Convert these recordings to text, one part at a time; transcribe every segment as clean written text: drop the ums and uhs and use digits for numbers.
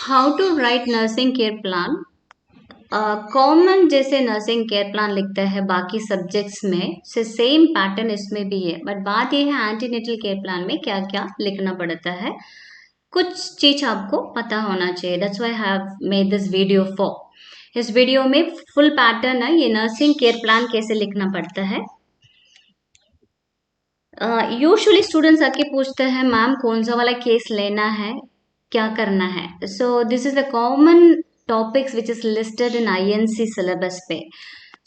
How to write nursing care plan. Common जैसे nursing care plan लिखता है बाकी सब्जेक्ट्स में से सेम पैटर्न इसमें भी है, बट बात यह है एंटीनेटल केयर प्लान में क्या क्या लिखना पड़ता है, कुछ चीज आपको पता होना चाहिए। That's why I have made this video for. इस वीडियो में फुल पैटर्न है, ये नर्सिंग केयर प्लान कैसे लिखना पड़ता है। यूजुअली स्टूडेंट्स आके पूछते हैं मैम कौन सा वाला केस लेना है, क्या करना है। So this is the common topics which is listed in INC syllabus पे।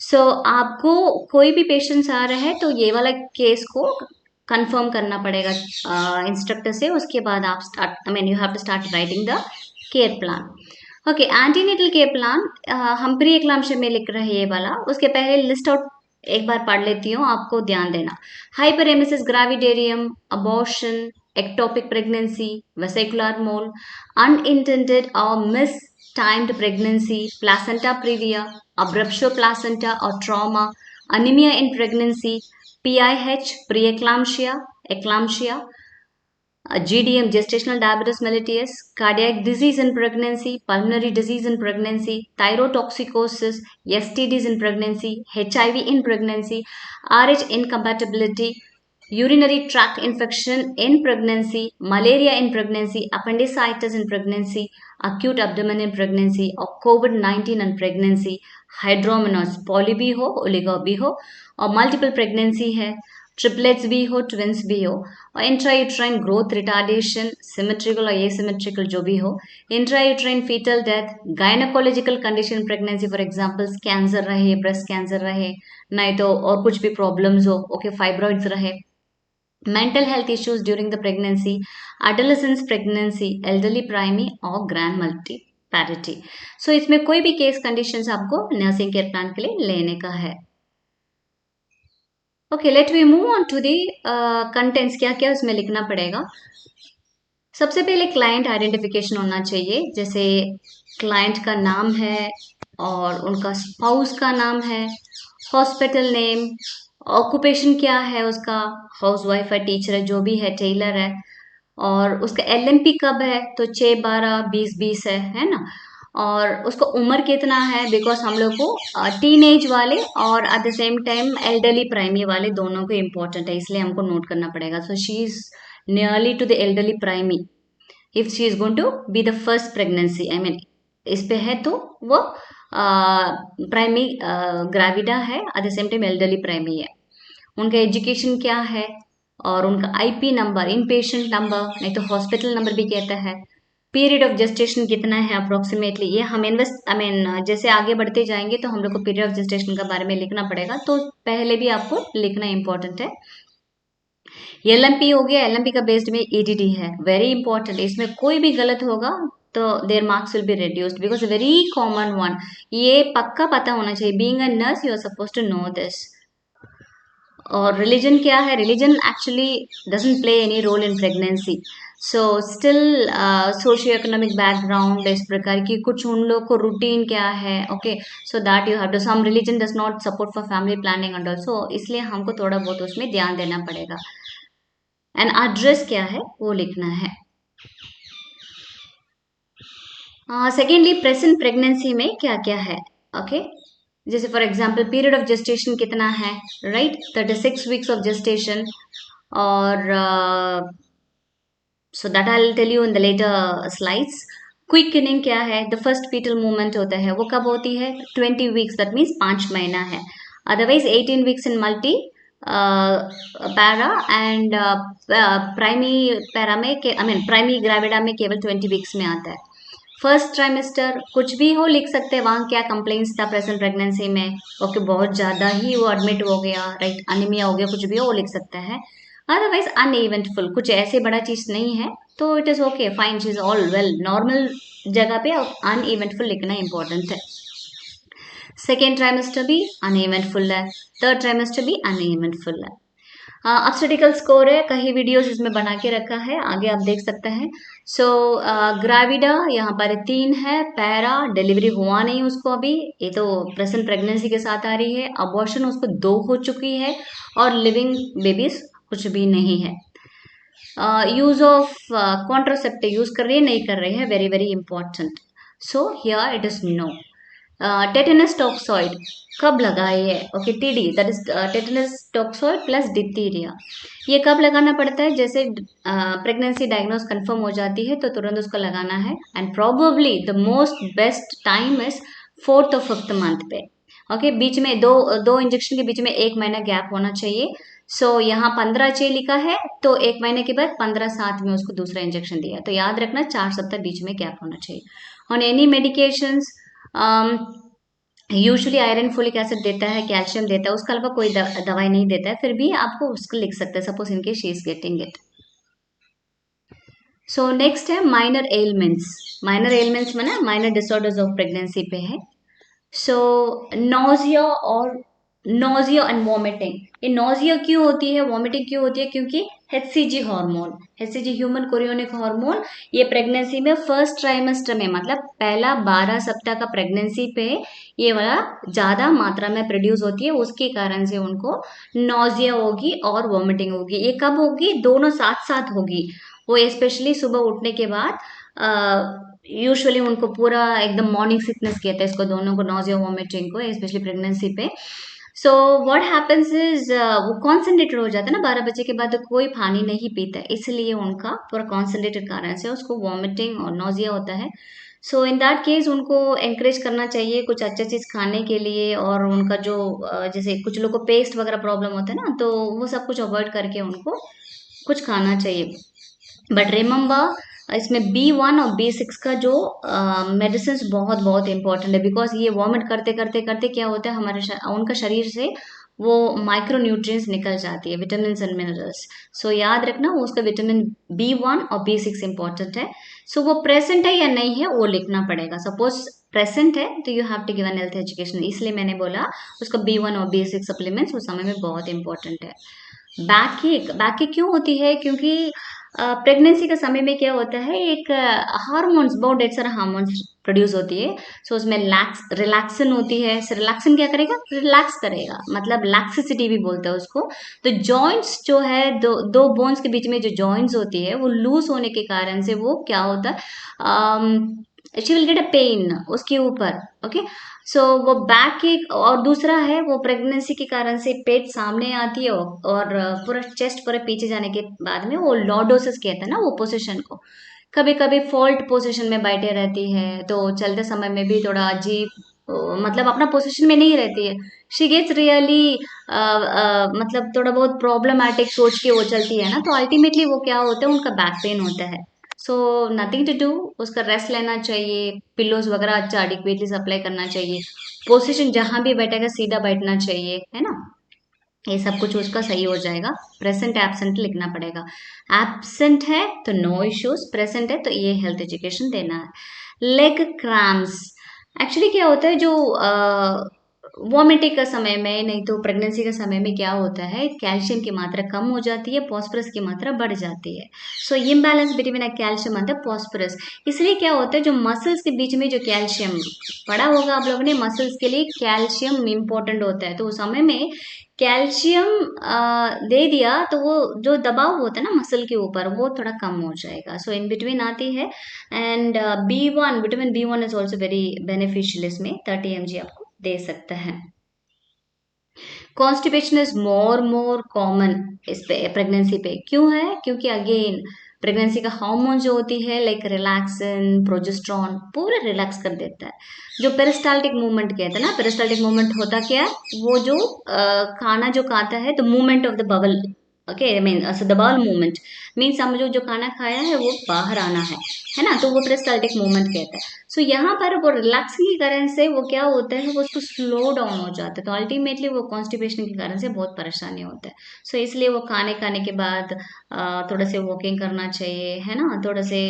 सो आपको कोई भी पेशेंट्स आ रहे हैं तो ये वाला केस को कंफर्म करना पड़ेगा इंस्ट्रक्टर से, उसके बाद आप start I mean you have to start writing the care plan. Okay, antenatal care plan हम प्री एक्लाम्पशन में लिख रहे हैं ये वाला, उसके पहले लिस्ट आउट एक बार पढ़ लेती हूँ, आपको ध्यान देना। हाइपरेमेसिस gravidarum, abortion, ectopic pregnancy, vesicular mole, unintended or mistimed pregnancy, placenta previa, abruptio placenta or trauma, anemia in pregnancy, PIH, preeclampsia, eclampsia, GDM, gestational diabetes mellitus, cardiac disease in pregnancy, pulmonary disease in pregnancy, thyrotoxicosis, STDs in pregnancy, HIV in pregnancy, RH incompatibility, urinary tract infection in pregnancy, malaria in pregnancy, appendicitis in pregnancy, acute abdomen in pregnancy, और COVID-19 in pregnancy, हाइड्रोमिनोस poly भी हो, oligo भी हो, और multiple pregnancy है, triplets भी हो, twins भी हो, और इंट्रायूट्राइन ग्रोथ रिटार्डेशन, सिमेट्रिकल और एसिमेट्रिकल जो भी हो, intrauterine foetal death, gynaecological condition pregnancy, for example cancer रहे, ब्रेस्ट कैंसर रहे, नहीं तो और कुछ भी प्रॉब्लम्स हो, ओके, फाइब्रॉइड्स रहे, mental health issues during the pregnancy, adolescence pregnancy, elderly primary और grand multiparity। सो इसमें कोई भी केस कंडीशंस आपको नर्सिंग केयर प्लान के लिए लेने का है। Okay, let we move on to the contents, क्या क्या उसमें लिखना पड़ेगा। सबसे पहले क्लाइंट आइडेंटिफिकेशन होना चाहिए, जैसे क्लाइंट का नाम है और उनका स्पाउस का नाम है, हॉस्पिटल नेम, ऑक्यूपेशन क्या है उसका, हाउस वाइफ है, टीचर है, जो भी है, टेलर है, और उसका एलएमपी कब है, तो 6 12 20 20 है ना, और उसका उम्र कितना है, बिकॉज हम लोग को टीन एज वाले और eight the same time elderly primary वाले दोनों को इम्पोर्टेंट है, इसलिए हमको नोट करना पड़ेगा। So she is nearly to the elderly primary if she is going to be the first pregnancy, I mean इस पे है तो वो प्राइमरी ग्रेविडा है, at the same time elderly primary है। उनका एजुकेशन क्या है और उनका IP number, inpatient number, नहीं तो हॉस्पिटल नंबर भी कहता है, पीरियड ऑफ जेस्टेशन कितना है अप्रोक्सीमेटली, ये हम इन्वेस्ट आई मीन जैसे आगे बढ़ते जाएंगे तो हम लोग को पीरियड ऑफ जेस्टेशन के बारे में लिखना पड़ेगा, तो पहले भी आपको लिखना इंपॉर्टेंट है। एलएमपी हो गया, एलएमपी का बेस्ड में ईडीडी है, वेरी इंपॉर्टेंट, इसमें कोई भी गलत होगा तो there marks will be reduced because very common one, ये पक्का पता होना चाहिए, being a nurse you are suppose to know this. और रिलीजन क्या है, religion actually doesn't play any role in pregnancy, so still socio economic background इस प्रकार की कुछ उन लोग को रूटीन क्या है, okay, so that you have to, some religion does not support for family planning and also, इसलिए हमको थोड़ा बहुत उसमें ध्यान देना पड़ेगा। एंड एड्रेस क्या है वो लिखना है। सेकेंडली प्रेजेंट प्रेगनेंसी में क्या क्या है, ओके, जैसे for example period of gestation कितना है, राइट, 36 वीक्स ऑफ जेस्टेशन, और so that I will tell you in the later slides. Quickening क्या है, द फर्स्ट फीटल मूवमेंट होता है वो कब होती है, 20 वीक्स, दैट मीन्स 5 महीना है, otherwise 18 weeks in multi para and primary para में आई मीन प्राइमरी ग्रेविडा में केवल 20 वीक्स में आता है। फर्स्ट ट्राइमेस्टर कुछ भी हो लिख सकते हैं, वहाँ क्या कंप्लेंट्स था प्रेजेंट प्रेगनेंसी में, ओके, बहुत ज़्यादा ही वो एडमिट हो गया, राइट, अनीमिया हो गया, कुछ भी हो वो लिख सकते हैं, अदरवाइज अनइवेंटफुल, कुछ ऐसे बड़ा चीज़ नहीं है तो it is okay, fine, she is all well, normal जगह पे अनइवेंटफुल लिखना इंपॉर्टेंट है। सेकेंड ट्राइमेस्टर भी अनइवेंटफुल है, थर्ड ट्राइमेस्टर भी अनइवेंटफुल है। ऑब्स्टेटिकल स्कोर है, कई वीडियोस इसमें बना के रखा है, आगे आप देख सकते हैं। सो ग्राविडा यहाँ पर 3 है, पैरा डिलीवरी हुआ नहीं उसको अभी, ये तो प्रेजेंट प्रेगनेंसी के साथ आ रही है, अबॉर्शन उसको 2 हो चुकी है, और लिविंग बेबीज कुछ भी नहीं है। यूज ऑफ कॉन्ट्रासेप्टिव यूज कर रही है नहीं कर रही है, very very important. So here it is no. Tetanus toxoid कब लगाइए? Okay, TD, that is tetanus toxoid plus diphtheria. ये कब लगाना पड़ता है? जैसे प्रेगनेंसी डायग्नोस कंफर्म हो जाती है तो तुरंत उसको लगाना है. And probably the most best time is 4th और 5th मंथ पे. ओके, बीच में दो दो इंजेक्शन के बीच में 1 महीना गैप होना चाहिए. सो यहाँ 15/6 लिखा है तो 1 महीने के बाद 15/7 में उसको दूसरा इंजेक्शन दिया. तो याद रखना 4 सप्ताह बीच में गैप होना चाहिए. On any medications usually iron, folic acid देता है, कैल्शियम देता है, उसके अलावा कोई दवाई नहीं देता है. फिर भी आपको उसको लिख सकते हैं, सपोज इनके she is getting it. So next है माइनर एलिमेंट्स. माइनर एलिमेंट्स में ना माइनर डिसऑर्डर्स ऑफ प्रेगनेंसी पे है. सो नोजिया और नोजिया एंड वॉमिटिंग. ये नोजिया क्यों होती है, वॉमिटिंग क्यों होती है? क्योंकि HCG hormone, HCG human chorionic hormone, ये प्रेगनेंसी में फर्स्ट ट्राइमेस्टर में मतलब पहला 12 सप्ताह का प्रेगनेंसी पे ये वाला ज्यादा मात्रा में प्रोड्यूस होती है. उसके कारण से उनको नोजिया होगी और वॉमिटिंग होगी. ये कब होगी? दोनों साथ साथ होगी. वो स्पेशली सुबह उठने के बाद यूजुअली उनको पूरा एकदम मॉर्निंग सिकनेस कहते हैं इसको, दोनों को, नोजिया वॉमिटिंग को, स्पेशली प्रेगनेंसी पे. सो व्हाट हैपेंस इज वो कॉन्सेंट्रेटेड हो जाता है ना 12 बजे के बाद, तो कोई पानी नहीं पीता है, इसलिए उनका पूरा कॉन्सेंट्रेटेड कारण से उसको वॉमिटिंग और नोजिया होता है. सो इन दैट केस उनको एनकरेज करना चाहिए कुछ अच्छा चीज खाने के लिए. और उनका जो जैसे कुछ लोग को पेस्ट वगैरह प्रॉब्लम होता है ना, तो वो सब कुछ अवॉइड करके उनको कुछ खाना चाहिए. बट रिमेम्बर इसमें B1 और B6 का जो मेडिसिन बहुत बहुत इंपॉर्टेंट है. बिकॉज ये वॉमिट करते करते करते क्या होता है, हमारे उनका शरीर से वो माइक्रो न्यूट्रिएंट्स निकल जाती है, विटामिन एंड मिनरल्स. सो याद रखना उसका विटामिन B1 और B6 इंपॉर्टेंट है. सो वो प्रेजेंट है या नहीं है वो लिखना पड़ेगा. सपोज प्रेजेंट है तो you have to give an health education, इसलिए मैंने बोला उसका B1 और B6 सप्लीमेंट्स उस समय में बहुत इंपॉर्टेंट है. बैक क्यों होती है? क्योंकि प्रेगनेंसी का समय में क्या होता है, एक हार्मोन्स, बहुत ढेर सारा हार्मोन्स प्रोड्यूस होती है. सो उसमें रिलैक्सन होती है. रिलैक्सन क्या करेगा? रिलैक्स करेगा, मतलब लैक्सिसिटी भी बोलते हैं उसको. तो जॉइंट्स जो है, दो दो बोन्स के बीच में जो जॉइंट्स होती है वो लूज होने के कारण से वो क्या होता है, she will get a pain उसके ऊपर. ओके, सो वो बैक एक. और दूसरा है वो प्रेगनेंसी के कारण से पेट सामने आती है और पूरा चेस्ट पूरा पीछे जाने के बाद में वो लॉर्डोसिस कहते हैं ना वो पोजीशन को. कभी कभी फॉल्ट पोजीशन में बैठे रहती है तो चलते समय में भी थोड़ा अजीब मतलब अपना पोजीशन में नहीं रहती है. शी गेट्स रियली मतलब थोड़ा बहुत प्रॉब्लमैटिक सोच के वो चलती है ना, तो अल्टीमेटली वो क्या होता है, उनका बैक पेन होता है. सो नथिंग टू डू, उसका रेस्ट लेना चाहिए, पिलोज वगैरह अच्छा एडिक्वेटली सप्लाई करना चाहिए, पोजीशन जहां भी बैठेगा सीधा बैठना चाहिए, है ना. ये सब कुछ उसका सही हो जाएगा. प्रेजेंट एब्सेंट लिखना पड़ेगा. एब्सेंट है तो नो इश्यूज, प्रेजेंट है तो ये हेल्थ एजुकेशन देना है. लेग क्रैम्स एक्चुअली क्या होता है, जो वॉमिटिंग का समय में, नहीं तो प्रेगनेंसी का समय में क्या होता है, कैल्शियम की मात्रा कम हो जाती है, फॉस्फोरस की मात्रा बढ़ जाती है. So imbalance between a calcium and phosphorus. इसलिए क्या होता है, जो मसल्स के बीच में जो कैल्शियम पड़ा होगा आप लोगों ने, मसल्स के लिए कैल्शियम इंपॉर्टेंट होता है, तो उस समय में कैल्शियम दे दिया तो वो जो दबाव होता है ना मसल के ऊपर वो थोड़ा कम हो जाएगा. सो इन बिटवीन आती है. And B1, vitamin B1 is also very beneficial, इसमें 30 mg आपको दे सकता है. कॉन्स्टिपेशन इज मोर कॉमन इस पे प्रेगनेंसी पे. क्यों है? क्योंकि अगेन प्रेगनेंसी का हार्मोन जो होती है लाइक रिलैक्सिन, प्रोजेस्टेरॉन पूरा रिलैक्स कर देता है. जो पेरिस्टाल्टिक मूवमेंट कहते हैं ना, पेरिस्टाल्टिक मूवमेंट होता क्या है, वो जो खाना जो खाता है, the movement of the bubble. Okay, I mean the bowel movement mean समझो जो खाना खाया है वो बाहर आना है ना, तो वो पेरिस्टाल्टिक मूवमेंट कहता है. सो यहाँ पर वो रिलैक्सिंग के कारण से वो क्या होता है, वो उसको स्लो डाउन हो जाता है, तो अल्टीमेटली वो कॉन्स्टिपेशन के कारण से बहुत परेशानी होता है. सो इसलिए वो खाने के बाद थोड़ा से वॉकिंग करना चाहिए, है ना, थोड़ा से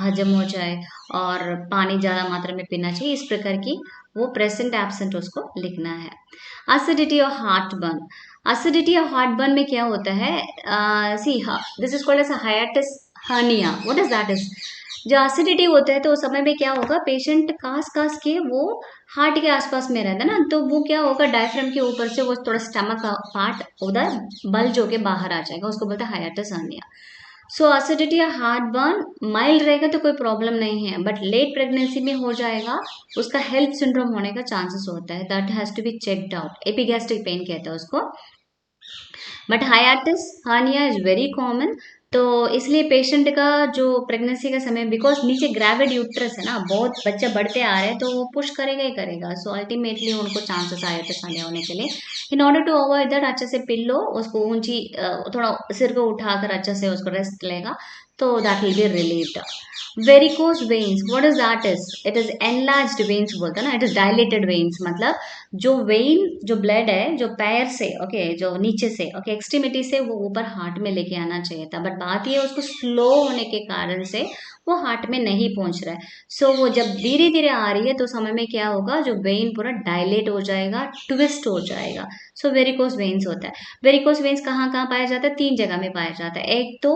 हजम हो जाए, और पानी ज़्यादा मात्रा में पीना चाहिए. इस प्रकार की वो प्रेजेंट एब्सेंट उसको लिखना है. एसिडिटी और हार्ट बर्न. एसिडिटी और हार्ट बर्न में क्या होता है, see this is called as hiatus hernia. What is that is, जो एसिडिटी होता है तो उस समय में क्या होगा, पेशेंट कास कास के वो हार्ट के आसपास में रहता है ना, तो वो क्या होगा, डायफ्राम के ऊपर से वो थोड़ा स्टमक का पार्ट उधर बल्ज होके बाहर आ जाएगा, उसको बोलते हैं हाइटिस हर्निया. सो एसिडिटी या हार्ट बर्न माइल्ड रहेगा तो कोई प्रॉब्लम नहीं है, बट लेट प्रेगनेंसी में हो जाएगा, उसका हेल्थ सिंड्रोम होने का चांसेस होता है, that has to be checked out. Epigastric pain कहते हैं उसको। But hiatus hernia is very common. तो इसलिए पेशेंट का जो प्रेगनेंसी का समय, बिकॉज नीचे ग्रेविड यूट्रस है ना, बहुत बच्चे बढ़ते आ रहे हैं, तो वो पुश करेगा ही करेगा, सो अल्टीमेटली उनको चांसेस हाइटिस हर्निया होने के लिए। In order to avoid that, अच्छे से पिल्लो उसको ऊंची थोड़ा सिर को उठाकर अच्छे से उसको रेस्ट लेगा, तो that will B relieved. Varicose veins, what is that? It is enlarged veins बोलते हैं ना, इट इज डायलेटेड वेन्स, मतलब जो वेन, जो ब्लड है जो पैर से, ओके, जो नीचे से, ओके, एक्सट्रीमिटी से वो ऊपर हार्ट में लेके आना चाहिए था, बट बात ये उसको स्लो होने के कारण से वो हार्ट में नहीं पहुंच रहा है। सो वो जब धीरे धीरे आ रही है तो समय में क्या होगा, जो वेन पूरा डायलेट हो जाएगा, ट्विस्ट हो जाएगा। सो वेरिकोस वेन्स होता है। वेरिकोस वेन्स कहाँ कहाँ पाया जाता है? 3 जगह में पाया जाता है। एक तो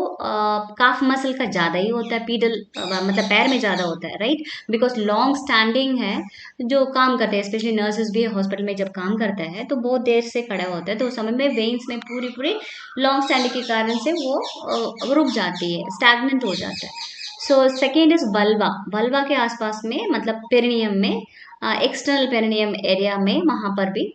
काफ मसल का ज्यादा ही होता है, पीडल मतलब पैर में ज्यादा होता है, राइट, बिकॉज लॉन्ग स्टैंडिंग है, जो काम करते हैं, स्पेशली नर्सेज भी हॉस्पिटल में जब काम करते हैं तो बहुत देर से खड़ा होता है, तो उस समय में वेन्स में पूरी पूरी लॉन्ग स्टैंडिंग के कारण से वो रुक जाती है, स्टैग्नेंट हो जाता है। So second is बल्वा। बल्वा के आसपास में, मतलब पेरिनियम में, एक्सटर्नल पेरिनियम एरिया में, वहां पर भी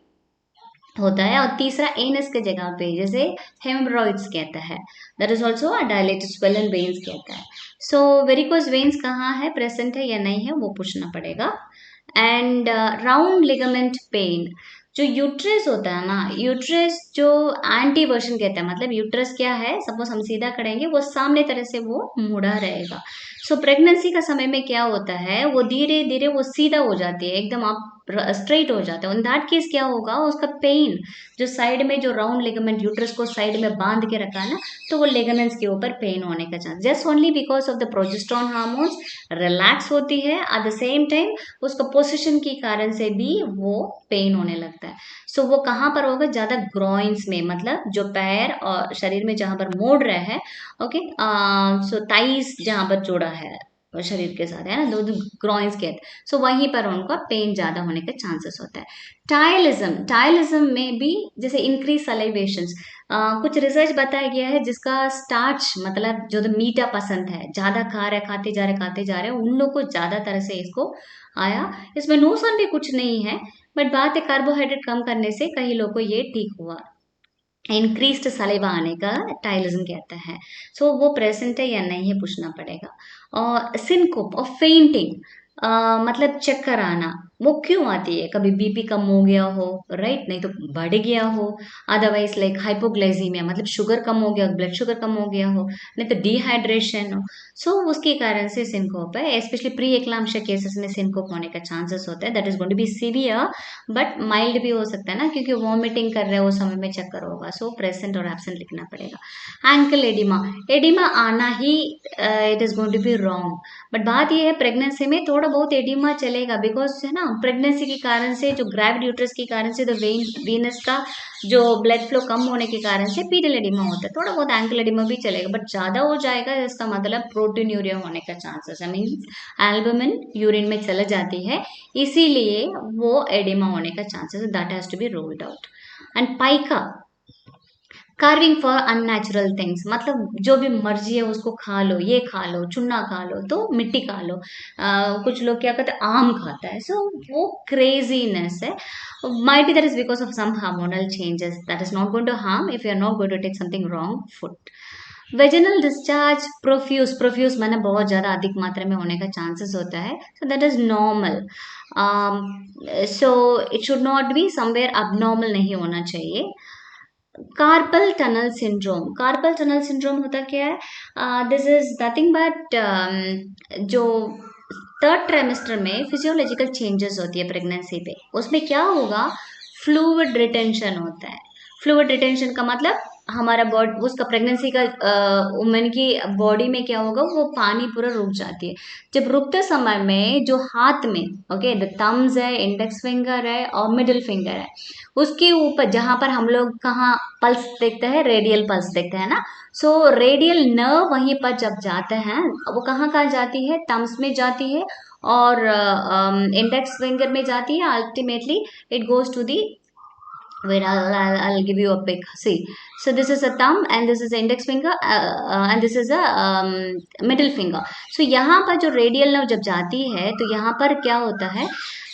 होता है। और तीसरा एनस के जगह पे, जैसे हेमरॉइड्स कहता है, that is also a dilated swollen veins कहता है। सो वेरिकोस वेन्स कहाँ है, प्रेजेंट है या नहीं है, वो पूछना पड़ेगा। एंड राउंड लिगामेंट पेन, जो यूट्रस होता है ना, यूट्रस जो एंटी वर्जन कहते हैं, मतलब यूट्रस क्या है, सपोज हम सीधा करेंगे, वो सामने तरह से वो मुड़ा रहेगा। सो प्रेगनेंसी का समय में क्या होता है, वो धीरे धीरे वो सीधा हो जाती है, एकदम आप स्ट्रेट हो जाता है। इन दैट केस क्या होगा, उसका पेन, जो साइड में जो राउंड लिगामेंट यूट्रस को साइड में बांध के रखा है ना, तो वो लिगामेंट्स के ऊपर पेन होने का chance, just only because of the progesterone hormones relax होती है, एट द सेम टाइम उसका पोजिशन के कारण से भी वो पेन होने लगता है। सो वो कहाँ पर होगा, ज्यादा ग्रॉइंस में, मतलब जो पैर और शरीर में जहां पर मोड़ रहा है, ओके, सो थाइस जहां पर जुड़ा है और शरीर के साथ, है ना, दो ग्रॉइंस के, सो वहीं पर उनका पेन ज्यादा होने का चांसेस होता है। टायलिज्म, टायलिज्म में भी जैसे इंक्रीज सलाइवेशंस, कुछ रिसर्च बताया गया है, जिसका स्टार्च, मतलब जो मीठा पसंद है, ज्यादा खा रहे, खाते जा रहे, उन लोग को ज्यादा तरह से इसको आया। इसमें नुकसान भी कुछ नहीं है, बट बात है कार्बोहाइड्रेट कम करने से कई लोगों को ये ठीक हुआ। इंक्रीज्ड सलेवा आने का टाइलिज्म कहता है। सो वो प्रेजेंट है या नहीं है, पूछना पड़ेगा। और सिनकोप और फेंटिंग, मतलब चक्कर आना, वो क्यों आती है? कभी बीपी कम हो गया हो, राइट, नहीं तो बढ़ गया हो, अदरवाइज लाइक हाइपोग्लाइसीमिया, मतलब शुगर कम हो गया, ब्लड शुगर कम हो गया हो, नहीं तो डिहाइड्रेशन हो, सो उसके कारण से सिनकोप है। स्पेशली प्री एक्लाम्शिया केसेस में सिनकोप होने का चांसेस होता है, that is going to be severe, but mild भी हो सकता है ना, क्योंकि वॉमिटिंग कर रहे हैं उस समय में चक्कर होगा, सो प्रेजेंट और एब्सेंट लिखना पड़ेगा। एंकल एडिमा, एडिमा आना ही it is going to be wrong, but बात यह है प्रेगनेंसी में थोड़ा बहुत एडिमा चलेगा, बिकॉज है ना, प्रेगनेंसी के कारण से, जो ग्रेविड यूट्रस के कारण से, द वेन वीनस का जो ब्लड फ्लो कम होने के कारण से पीडल एडिमा होता है, थोड़ा बहुत एंकल एडिमा भी चलेगा, बट ज्यादा हो जाएगा इसका मतलब प्रोटीन्यूरिया होने का चांसेस है, मीन्स एल्बुमिन यूरिन में चला जाती है, इसीलिए वो एडिमा होने का चांसेस है, that has to be ruled out. And pica, craving for unnatural things, मतलब जो भी मर्जी है उसको खा लो, ये खा लो, चुन्ना खा लो, तो मिट्टी खा लो, कुछ लोग क्या कहते हैं, आम खाता है, सो वो क्रेजीनेस है, might be that is because of some hormonal changes, that is not going to harm if you are not going to take something wrong food. Vaginal discharge profuse, profuse मैंने बहुत ज्यादा अधिक मात्रा में होने का चांसेस होता है, so that is normal, so it should not be somewhere abnormal, नहीं होना चाहिए। Carpel tunnel syndrome, carpel tunnel syndrome होता क्या है, दिस इज नथिंग बट जो थर्ड ट्राइमेस्टर में फिजियोलॉजिकल चेंजेस होती है प्रेगनेंसी पे, उसमें क्या होगा, फ्लूइड रिटेंशन होता है। फ्लूइड रिटेंशन का मतलब हमारा बॉडी, उसका प्रेगनेंसी का वुमेन की बॉडी में क्या होगा, वो पानी पूरा रुक जाती है। जब रुकते समय में जो हाथ में, ओके, द थम्स है, इंडेक्स फिंगर है और मिडिल फिंगर है, उसके ऊपर जहां पर हम लोग कहाँ पल्स देखते हैं, रेडियल पल्स देखते हैं ना, सो रेडियल नर्व वहीं पर जब जाते हैं, वो कहाँ कहाँ जाती है, थम्स में जाती है और इंडेक्स फिंगर में जाती है, ultimately it goes to the, wait, I'll give you a pic, see, So this is a thumb and this is a index finger and this is a middle finger. So यहाँ पर जो radial nerve जब जाती है तो यहाँ पर क्या होता है,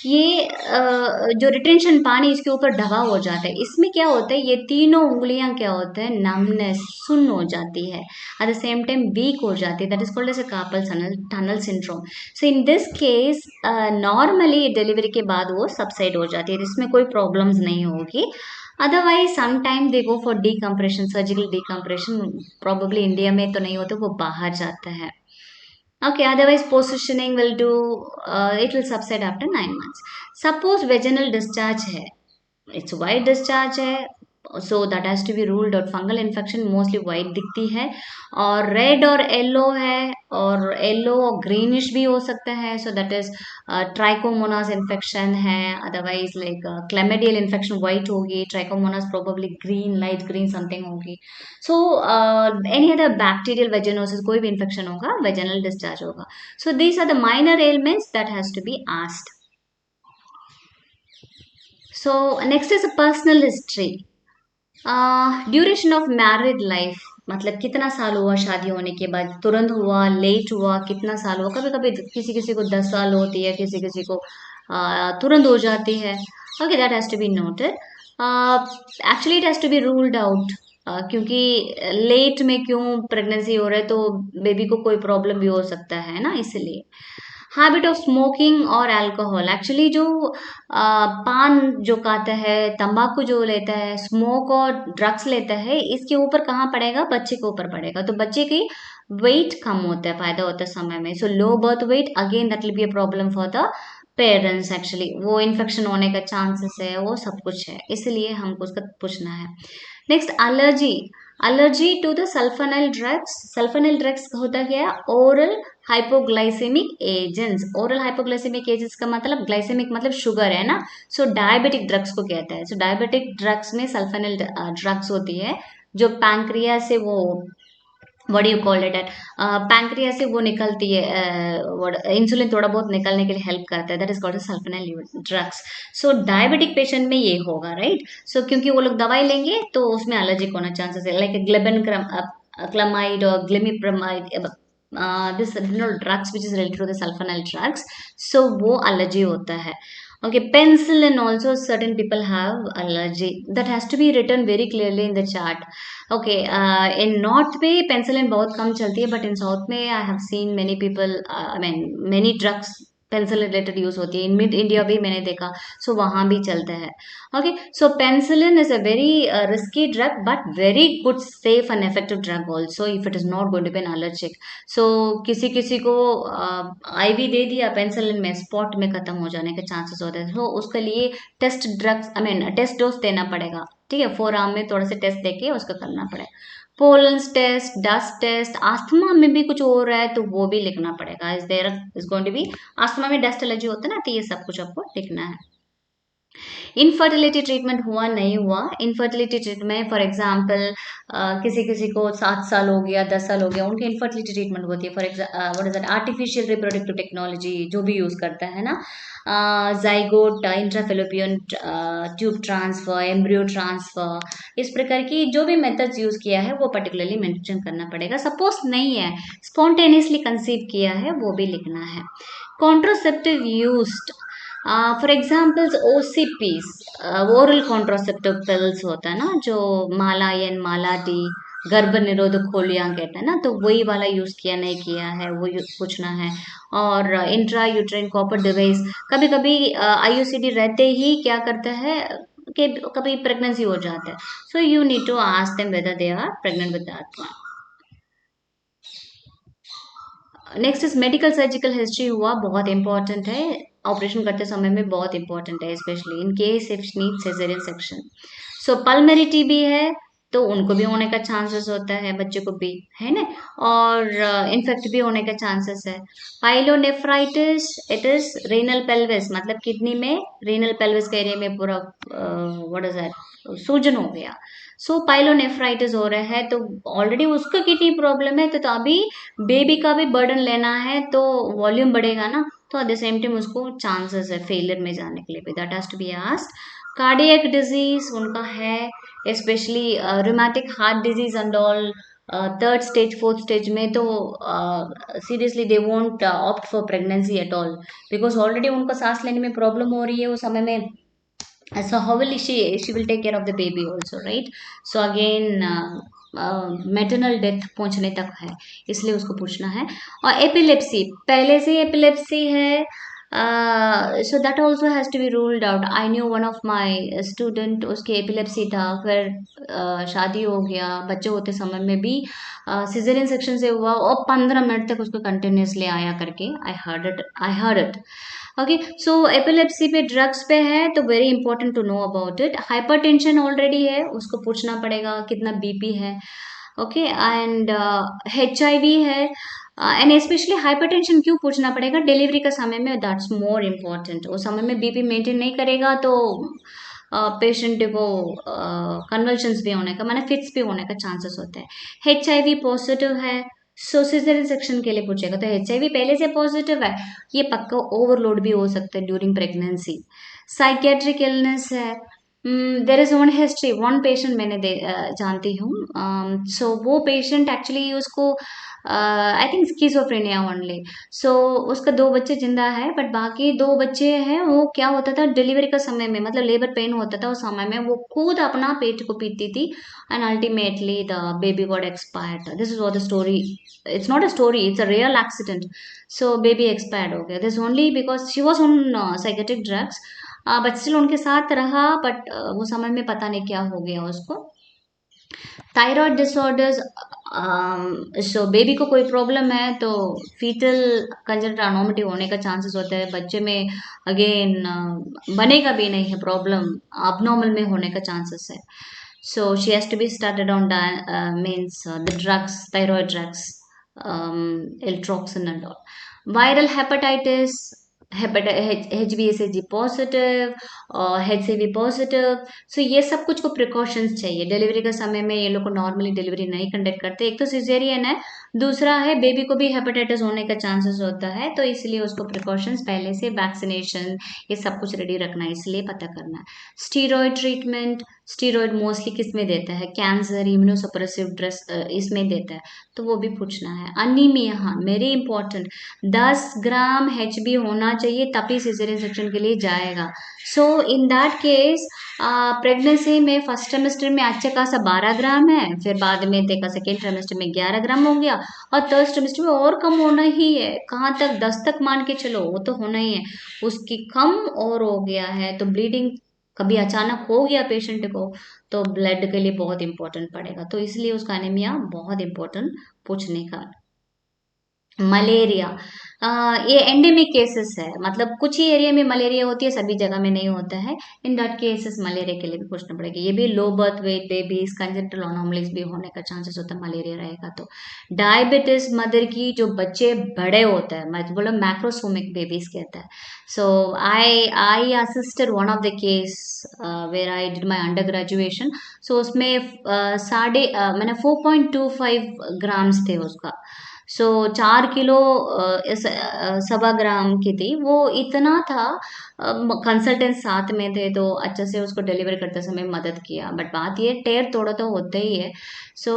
ये जो रिटेंशन पानी इसके ऊपर ढवा हो जाता है, इसमें क्या होता है, ये तीनों उंगलियां क्या होते हैं, नमनेस, सुन्न हो जाती है, at the same time weak हो जाती है, that is called as a carpal tunnel syndrome. So in this case normally delivery के बाद वो सबसाइड हो जाती है, इसमें कोई प्रॉब्लम्स नहीं होगी. Otherwise sometime they go for decompression, surgical decompression, probably India में तो नहीं होता, वो बाहर जाता है. Okay, otherwise positioning will do, it will subside after 9 months. Suppose vaginal discharge है, it's white discharge है, so that has to be ruled out. Fungal infection mostly white दिखती है, और रेड और येलो है, और येलो और ग्रीनिश भी हो सकता है, so that is trichomonas infection है. Otherwise like chlamydial infection white होगी, trichomonas probably green, light green something होगी. So any other bacterial vaginosis, कोई भी इन्फेक्शन होगा, वेजिनल डिस्चार्ज होगा. So these are the minor elements that has to be asked. So next is a personal history. Duration of married life, मतलब कितना साल हुआ शादी होने के बाद, तुरंत हुआ, लेट हुआ, कितना साल हुआ. कभी कभी किसी किसी को 10 साल होती है, किसी किसी को तुरंत हो जाती है. Okay, that has to be noted. Actually it has to be ruled out, क्योंकि लेट में क्यों प्रेगनेंसी हो रहा है, तो बेबी को कोई प्रॉब्लम भी हो सकता है ना, इसलिए. हैबिट ऑफ स्मोकिंग और अल्कोहल, एक्चुअली जो पान जो खाता है, तंबाकू जो लेता है, स्मोक और ड्रग्स लेता है, इसके ऊपर कहाँ पड़ेगा, बच्चे के ऊपर पड़ेगा. तो बच्चे की वेट कम होता है, फायदा होता है समय में. So low birth weight, again that will be a problem for the parents. Actually वो इन्फेक्शन होने का चांसेस है, वो सब कुछ है, इसलिए हमको उसका पूछना है. Next, allergy. Allergy to the sulfonyl drugs. Sulfonyl drugs होता क्या है, oral hypoglycaemic agents. Oral hypoglycaemic agents का मतलब, ग्लाइसेमिक मतलब शुगर है ना, सो डायबिटिक ड्रग्स को कहता है. सो डायबिटिक ड्रग्स में सल्फोनाइल ड्रग्स होती है, जो पैंक्रिया से वो, what you call it at, pancreas से वो निकलती है, इंसुलिन थोड़ा बहुत निकलने के लिए हेल्प करता है, that is called sulfonyl drugs. So diabetic patient में ये होगा, राइट. सो क्योंकि वो लोग दवाई लेंगे तो उसमें एलर्जिक होना चांसेस है, लाइक ग्लेबन क्लमाइड और glimepiride, this drugs which is related to the sulfonyl drugs, so वो एलर्जी होता है. Okay, penicillin also certain people have allergy. That has to be written very clearly in the chart. Okay, in North में penicillin बहुत कम चलती है, but in South में I have seen many people, I mean many drugs penicillin related use होती है. In mid India भी मैंने देखा, सो वहाँ भी चलता है. Okay, so penicillin is a very risky drug, but very good, safe and effective drug also if it is not going to be an allergic. So किसी किसी को आईवी दे दिया पेंसिलिन में, स्पॉट में खत्म हो जाने के चांसेस होते हैं. तो उसके लिए test drugs, I mean test dose देना पड़ेगा, ठीक है. 4 आर्म में थोड़े से टेस्ट देके उसका करना पड़ेगा. Pollens test, dust test, asthma में भी कुछ हो रहा है तो वो भी लिखना पड़ेगा. Is there is going to be, asthma में डस्ट एलर्जी होता है ना, तो ये सब कुछ आपको लिखना है. इनफर्टिलिटी ट्रीटमेंट हुआ नहीं हुआ. इनफर्टिलिटी ट्रीटमेंट फॉर एग्जाम्पल, किसी किसी को 7 साल हो गया, 10 साल हो गया, उनकी इनफर्टिलिटी ट्रीटमेंट होती है. For what is that, artificial reproductive technology जो भी यूज करता है ना, zygote, intrafallopian tube transfer, embryo transfer, इस प्रकार की जो भी मेथड्स यूज किया है वो पर्टिकुलरली मेंशन करना पड़ेगा. सपोज नहीं है, स्पॉन्टेनियसली कंसीव किया है, वो भी लिखना है. Contraceptive used, for examples OCPs, oral contraceptive pills होता है ना, जो मालायन, माला डी, गर्भ निरोधक खोलियां कहते हैं ना, तो वही वाला यूज किया नहीं किया है, वो पूछना है. और इंट्रा यूट्राइन कॉपर डिवाइस, कभी कभी IUCD रहते ही क्या करता है कि कभी प्रेगनेंसी हो जाता है, so you need to ask them whether they are pregnant with that one. Next is medical surgical history हुआ, बहुत इंपॉर्टेंट है, ऑपरेशन करते समय में बहुत इंपॉर्टेंट है, specially in case if need caesarean section. So pulmonary TB है तो उनको भी होने का चांसेस होता है, बच्चे को भी, है ना, और इन्फेक्ट भी होने का चांसेस है. Pyelonephritis, it is renal pelvis, मतलब किडनी में, रीनल पेल्विस के एरिया में पूरा व्हाट इज दैट, सूजन हो गया. सो पाइलोनेफ्राइटिस हो रहा है तो ऑलरेडी उसको किडनी प्रॉब्लम है, तो अभी बेबी का भी बर्डन लेना है, तो वॉल्यूम बढ़ेगा ना, तो एट द सेम टाइम उसको चांसेस है फेलियर में जाने के लिए भी, that has to be asked. Cardiac disease उनका है, specially rheumatic heart disease and all, third stage fourth stage में तो seriously they won't opt for pregnancy at all, because already उनको सांस लेने में प्रॉब्लम हो रही है उस समय में. So how will she will take care of the baby also, right? So again maternal death पहुंचने तक है, इसलिए उसको पूछना है. और एपिलेप्सी, पहले से एपिलेप्सी है, so that also has to be ruled out. I knew one of my student, उसके एपिलेप्सी था, फिर शादी हो गया, बच्चे होते समय में भी सिजेरियन सेक्शन से हुआ और 15 मिनट तक उसको कंटिन्यूसली आया करके. I heard it. Okay, so epilepsy पे ड्रग्स पे है तो very important to know about it. Hypertension already है, उसको पूछना पड़ेगा कितना बीपी है. ओके, एंड HIV है. एंड स्पेशली हाइपरटेंशन क्यों पूछना पड़ेगा डिलीवरी का समय में, दैट्स मोर इम्पोर्टेंट. उस समय में बीपी मेंटेन नहीं करेगा तो पेशेंट को कन्वल्शंस भी होने का, माने फिट्स भी होने का चांसेस होते हैं. HIV पॉजिटिव है, सो सिजेरियन सेक्शन के लिए पूछेगा. तो HIV पहले से पॉजिटिव है, ये पक्का ओवरलोड भी हो सकता है ड्यूरिंग प्रेगनेंसी. साइकेट्रिक इलनेस है, there is one history, one patient मैंने जानती हूँ. सो वो पेशेंट एक्चुअली उसको आई थिंक स्किज़ोफ्रेनिया ओनली. सो उसका 2 बच्चे जिंदा है, बट बाकी 2 बच्चे हैं, वो क्या होता था डिलीवरी का समय में, मतलब लेबर पेन होता था उस समय में, वो खुद अपना पेट को पीती थी and ultimately the baby got expired. This is what the story. It's not a story, it's a real accident. So baby expired हो गया, this only because she was on psychiatric drugs. But still उनके साथ रहा, but वो समय में पता नहीं क्या हो गया उसको. थायराइड डिसऑर्डर्स, सो बेबी को कोई प्रॉब्लम है तो फीटल कंजेनिटल एनोमिटी होने का चांसेस होता है बच्चे में. अगेन बनेगा भी नहीं है, प्रॉब्लम अबनॉर्मल में होने का चांसेस है. So she has to be started on means the drugs, thyroid drugs, eltroxin and all. Viral hepatitis, HbSAg positive और HCV पॉजिटिव. सो ये सब कुछ को प्रिकॉशंस चाहिए. डिलीवरी के समय में ये लोग को नॉर्मली डिलीवरी नहीं कंडक्ट करते. एक तो सिजेरियन है, दूसरा है बेबी को भी हेपेटाइटिस होने का चांसेस होता है, तो इसलिए उसको प्रिकॉशंस पहले से वैक्सीनेशन ये सब कुछ रेडी रखना है, इसलिए पता करना है. स्टीरॉयड ट्रीटमेंट, स्टीरॉयड मोस्टली किस में देता है, कैंसर इम्यूनोसप्रेसिव ड्रग्स इसमें देता है, तो वो भी पूछना है. अनीमिया, हाँ वेरी इंपॉर्टेंट, 10 ग्राम HB होना चाहिए तभी सिजेरियन सेक्शन के लिए जाएगा. सो इन दैट केस प्रेगनेंसी में फर्स्ट ट्रिमेस्टर में अच्छा खासा 12 ग्राम है, फिर बाद में देखा सेकेंड ट्रिमेस्टर में 11 ग्राम हो गया, और थर्ड ट्रिमेस्टर में और कम होना ही है. कहाँ तक, 10 तक मान के चलो, वो तो होना ही है. उसकी कम और हो गया है तो ब्लीडिंग कभी अचानक हो गया पेशेंट को तो ब्लड के लिए बहुत इंपॉर्टेंट पड़ेगा, तो इसलिए उसका एनीमिया बहुत इंपॉर्टेंट पूछने का. मलेरिया, ये एंडेमिक केसेस है, मतलब कुछ ही एरिया में मलेरिया होती है, सभी जगह में नहीं होता है. इन दैट केसेस मलेरिया के लिए भी पूछना पड़ेगा. ये भी लो birth wait babies, congenital anomalies भी होने का चांसेस होता है मलेरिया रहेगा तो. डायबिटीज मदर की, जो बच्चे बड़े होते हैं, मैं बोला मैक्रोसोमिक बेबीज कहता है. So I assisted one of the case where I did my under graduation. So उसमें मैंने 4.25 ग्राम्स थे उसका. सो 4 किलो 1.25 ग्राम की थी, वो इतना था. कंसल्टेंट साथ में थे तो अच्छे से उसको डिलीवर करते समय मदद किया, बट बात ये टेर तोड़ा तो होते ही है. सो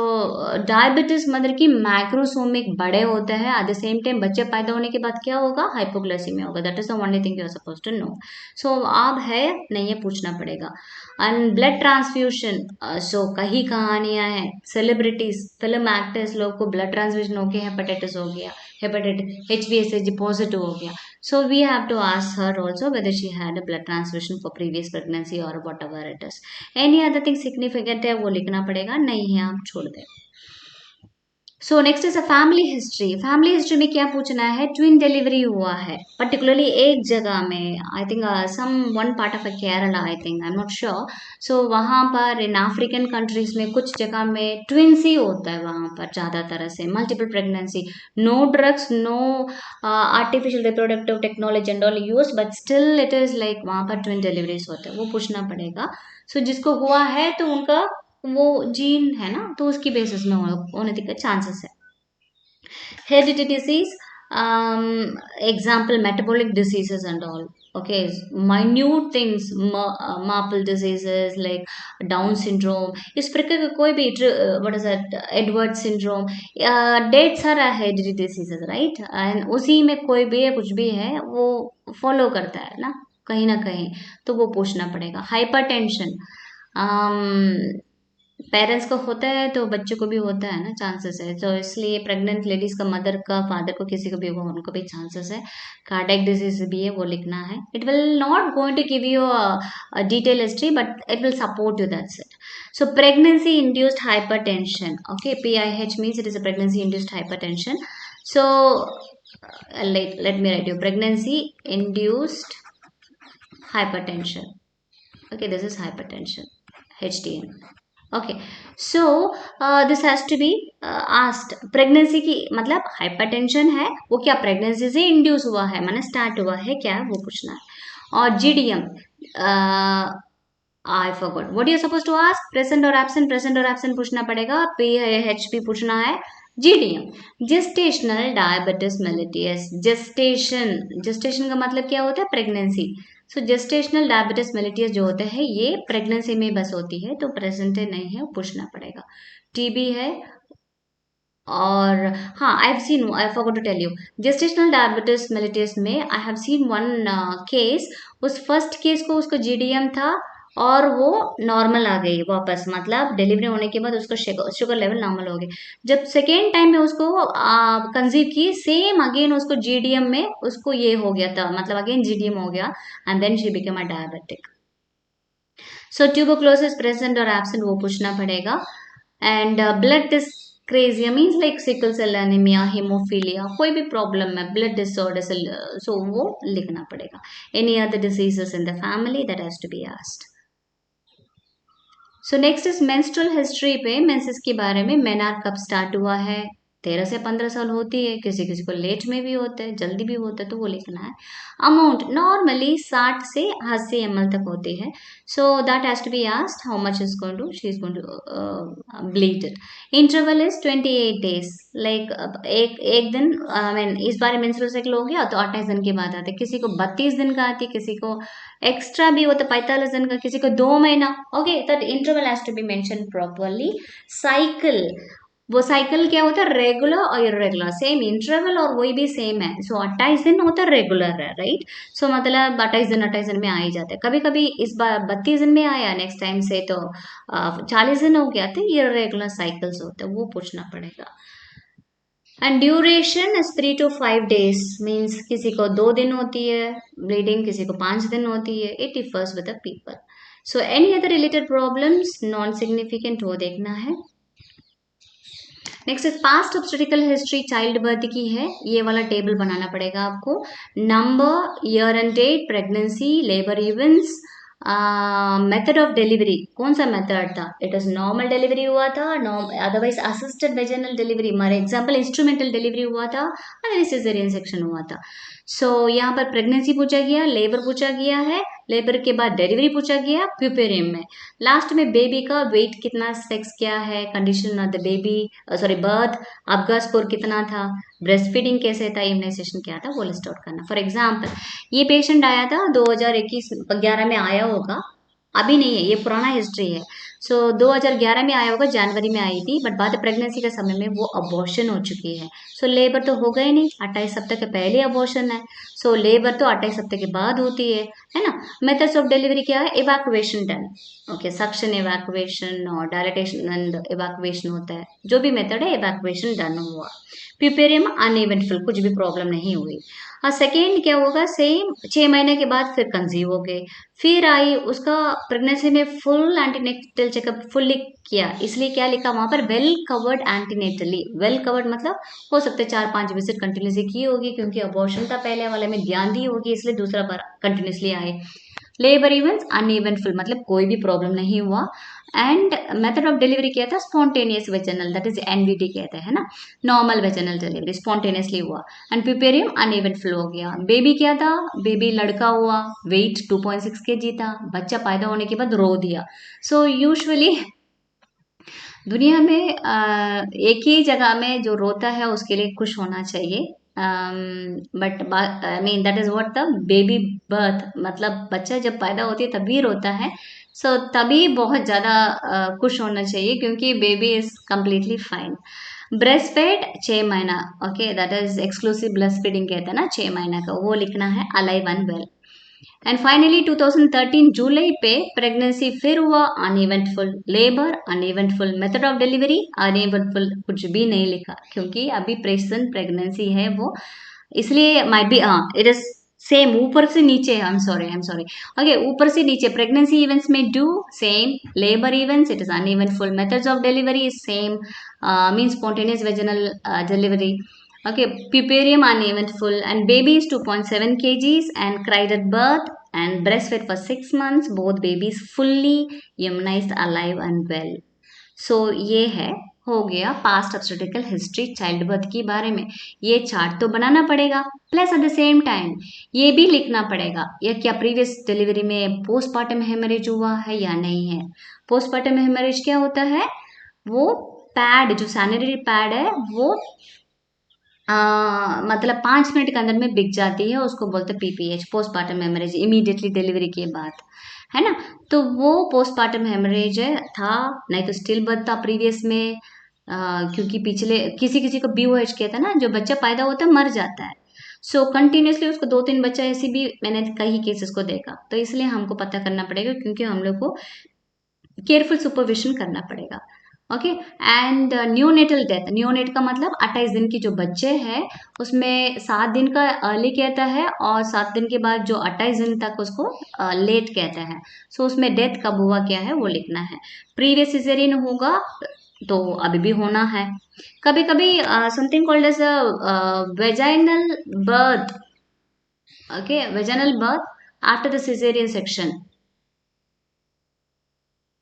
डायबिटीज मदर की मैक्रोसोमिक बड़े होते हैं, एट द सेम टाइम बच्चे पैदा होने के बाद क्या होगा, हाइपोग्लाइसीमिया होगा. That is the only thing you are suppose to know. So आप है नहीं, है पूछना पड़ेगा. एंड ब्लड ट्रांसफ्यूशन, सो कई कहानियां हैं, सेलिब्रिटीज फिल्म एक्टर्स लोग को ब्लड ट्रांसफ्यूजन हो गया, हेपेटाइटिस हो गया, हेपेटाइटिस HbSAg पॉजिटिव हो गया. So we have to ask her also whether she had a blood transfusion for previous pregnancy or whatever it is. Any other thing significant है वो लिखना पड़ेगा, नहीं है आप छोड़ दें. सो next is a family history. Family history में क्या पूछना है, ट्विन डिलीवरी हुआ है पर्टिकुलरली एक जगह में, I think some one part of a Kerala, I think, I am not sure. So वहाँ पर इन अफ्रीकन कंट्रीज में कुछ जगह में ट्विंस ही होता है, वहाँ पर ज़्यादातर से multiple pregnancy, no drugs, no artificial reproductive technology and all use, but still it is like वहाँ पर ट्विन डिलीवरीज होते हैं, वो पूछना पड़ेगा. सो जिसको हुआ है तो उनका वो जीन है ना, तो उसकी बेसिस में होने के चांसेस है. Heredity disease, Example, metabolic diseases and all. Okay, minute things, marple diseases like Down syndrome, इस प्रकार का कोई भी what is that, Edward syndrome, that's are heredity diseases, right, and उसी में कोई भी है, कुछ भी है, वो फॉलो करता है ना कहीं, तो वो पूछना पड़ेगा. हाइपरटेंशन, पेरेंट्स को होता है तो बच्चों को भी होता है ना, चांसेस है, तो इसलिए प्रेग्नेंट लेडीज का, मदर का, फादर को, किसी को भी हो, उनको भी चांसेस है. कार्डियक डिजीज भी है, वो लिखना है. It will not going to give you a detail history, but it will support you, that's it. So pregnancy induced hypertension. Okay, PIH means it is a pregnancy induced hypertension. So let me write you pregnancy induced hypertension. Okay, this is hypertension, HDN. Okay, so this has to be asked. Pregnancy की मतलब hypertension है, वो क्या pregnancy से induce हुआ है, माने start हुआ है क्या, वो पूछना है. और GDM, I forgot what you suppose to ask, present और एब्सेंट, प्रेजेंट और एब्सेंट पूछना पड़ेगा. पीएचपी पूछना है. GDM, gestational diabetes mellitus. Gestation, gestation का मतलब क्या होता है, pregnancy. So gestational diabetes mellitus जो होते हैं, ये प्रेगनेंसी में बस होती है, तो प्रेजेंट नहीं है, पूछना पड़ेगा. टीबी है. और हाँ, I have seen, I forgot to tell you, gestational diabetes mellitus में I have seen one case. उस फर्स्ट केस को उसको जीडीएम था और वो नॉर्मल आ गई वापस, मतलब डिलीवरी होने के बाद उसका शुगर लेवल नॉर्मल हो गया. जब सेकेंड टाइम में उसको कंसीव की, सेम अगेन उसको जीडीएम में उसको ये हो गया था, मतलब अगेन जीडीएम हो गया, and then she became a diabetic. So tuberculosis present और एब्सेंट, वो पूछना पड़ेगा. And blood dyscrasia means like sickle cell anaemia, haemophilia, कोई भी प्रॉब्लम है, ब्लड डिसऑर्डर से, सो वो लिखना पड़ेगा. Any other diseases in the family, that has to be asked. So next is menstrual history पे, मेंसेस के बारे में. मेनार कब स्टार्ट हुआ है, 13 से 15 साल होती है, किसी किसी को लेट में भी होता है, जल्दी भी होता है, तो वो लिखना है. अमाउंट नॉर्मली 60 से 80 ml तक होती है. So that has to be asked, how much is going to, she is going to bleed it. Interval is 28 days. Like एक दिन, आई मीन इस बार मेंस्ट्रुअल साइकिल हो गया तो 28 दिन के बाद आते हैं, किसी को 32 दिन का आती है, किसी को एक्स्ट्रा भी होता है 45 दिन का, किसी को 2 महीना. Okay, that interval has to be mention properly. Cycle, वो साइकिल क्या होता है, रेगुलर और इरेगुलर, सेम इंटरवल और वही भी सेम है. सो 28 दिन होता है रेगुलर है, राइट. सो मतलब 28 दिन में आ ही जाते हैं. कभी कभी इस बार 32 दिन में आया, नेक्स्ट टाइम से तो 40 दिन हो गया, तो इरेगुलर साइकिल्स होते हैं, वो पूछना पड़ेगा. And duration is 3 to 5 days. Means किसी को 2 दिन होती है ब्लीडिंग, किसी को 5 दिन होती है. It differs with the people. So any other related problems non significant, वो देखना है. Next is past obstetrical history, child birth की है, ये वाला टेबल बनाना पड़ेगा आपको. Number, year and date, pregnancy, labour events, method of delivery, कौन सा मेथड था, इट इज नॉर्मल डिलीवरी हुआ था, अदरवाइज असिस्टेड वेजिनल डिलीवरी, हमारे एग्जाम्पल इंस्ट्रूमेंटल डिलीवरी हुआ था, अगर सिजेरियन सेक्शन हुआ था. सो यहाँ पर प्रेगनेंसी पूछा गया, लेबर पूछा गया है, लेबर के बाद डिलीवरी पूछा गया, प्यूपेरियम में. लास्ट में बेबी का वेट कितना, सेक्स क्या है, condition of the baby, sorry birth, आपका स्कोर कितना था, ब्रेस्ट फीडिंग कैसे था, इम्यूनाइजेशन क्या था, वो लिस्ट आउट करना. फॉर एग्जाम्पल, ये पेशेंट आया था 2021-11 में आया होगा, अभी नहीं है, ये पुराना हिस्ट्री है. सो 2011 में आया होगा, जनवरी में आई थी, बट बाद प्रेगनेंसी के समय में वो अबॉर्शन हो चुकी है. सो लेबर तो हो गए नहीं, 28 हफ्ते के पहले अबॉर्शन है. सो लेबर तो 28 हफ्ते के बाद होती है ना. मेथड्स ऑफ डिलीवरी क्या है, evacuation done. Okay, suction, evacuation और डायलेटेशन एंड इवैक्यूएशन होता है, जो भी मेथड है, इवैक्यूएशन डन हुआ. प्यूपेरियम अनइवेंटफुल, कुछ भी प्रॉब्लम नहीं हुई. और सेकेंड क्या होगा, सेम 6 महीने के बाद फिर कंसीव हो गए, फिर आई उसका प्रेगनेंसी में फुल एंटीनेटल चेकअप फुल्ली किया, इसलिए क्या लिखा वहां पर, वेल कवर्ड एंटीनेटली. वेल कवर्ड मतलब हो सकता है 4-5 विजिट कंटिन्यूसली की होगी, क्योंकि अबॉर्शन था पहले वाले में, ध्यान दी होगी, इसलिए दूसरा बार कंटिन्यूसली आए. लेबर इवेंट्स अनइवेंटफुल, मतलब कोई भी प्रॉब्लम नहीं हुआ. एंड मेथड ऑफ डिलीवरी क्या था, spontaneous vaginal, that is NVD कहते हैं ना, नॉर्मल वेजिनल डिलीवरी, स्पॉन्टेनियसली हुआ. एंड प्यूपेरियम अनइवेंटफुल हो गया. बेबी क्या था, बेबी लड़का हुआ, वेट 2.6 kg था, बच्चा पैदा होने के बाद रो दिया. सो यूजुअली दुनिया में एक ही जगह में जो रोता है उसके लिए खुश होना चाहिए, but I mean that is what the baby birth, मतलब बच्चा जब पैदा होती है तभी रोता है। सो तभी बहुत ज्यादा खुश होना चाहिए क्योंकि baby is completely fine. Breast fed 6 महीना, okay that is exclusive breast feeding कहते हैं ना 6 महीना का, वो लिखना है alive and well. And finally 2013 जुलाई पे प्रेगनेंसी फिर हुआ uneventful, labour uneventful, method of delivery uneventful, कुछ भी नहीं लिखा क्योंकि अभी प्रेजेंट प्रेगनेंसी है वो, इसलिए माइट बी हाँ इट इज सेम ऊपर से नीचे, आई एम सॉरी ओके, ऊपर से नीचे प्रेगनेंसी इवेंट्स में do same, labour events it is uneventful, methods of delivery is same, mean spontaneous vaginal delivery. Okay, puparium uneventful and baby is 2.7 kgs and cried at birth and breastfed for 6 months. Both babies fully immunized, alive and well. So ये है, हो गया past obstetrical history child birth के बारे में। ये chart तो बनाना पड़ेगा, plus eight the same time ये भी लिखना पड़ेगा या क्या प्रीवियस डिलीवरी में पोस्टमार्टम हेमरेज हुआ है या नहीं है। पोस्टमार्टम हेमरेज क्या होता है, वो पैड जो सैनिटरी पैड है वो मतलब 5 मिनट के अंदर में बिक जाती है, उसको बोलते हैं PPH, postmortem haemorrhage, immediately delivery के बाद, है ना। तो वो पोस्टमार्टम हेमरेज था, नहीं तो स्टिल बर्थ था प्रीवियस में, क्योंकि पिछले किसी किसी को बीओएच कहता है ना, जो बच्चा पैदा होता है मर जाता है, सो कंटिन्यूसली उसको 2-3 बच्चा, ऐसी भी मैंने कई केसेस को देखा, तो इसलिए हमको पता करना पड़ेगा क्योंकि हम लोग को केयरफुल सुपरविजन करना पड़ेगा। Okay, and neonatal death, neonate का मतलब 28 दिन की जो बच्चे हैं उसमें 7 दिन का अर्ली कहता है और 7 दिन के बाद जो 28 दिन तक उसको लेट कहता है। सो उसमें डेथ कब हुआ क्या है वो लिखना है। प्रीवियस सिजेरियन होगा तो अभी भी होना है। कभी कभी something called as vaginal birth, okay vaginal birth after the caesarean section,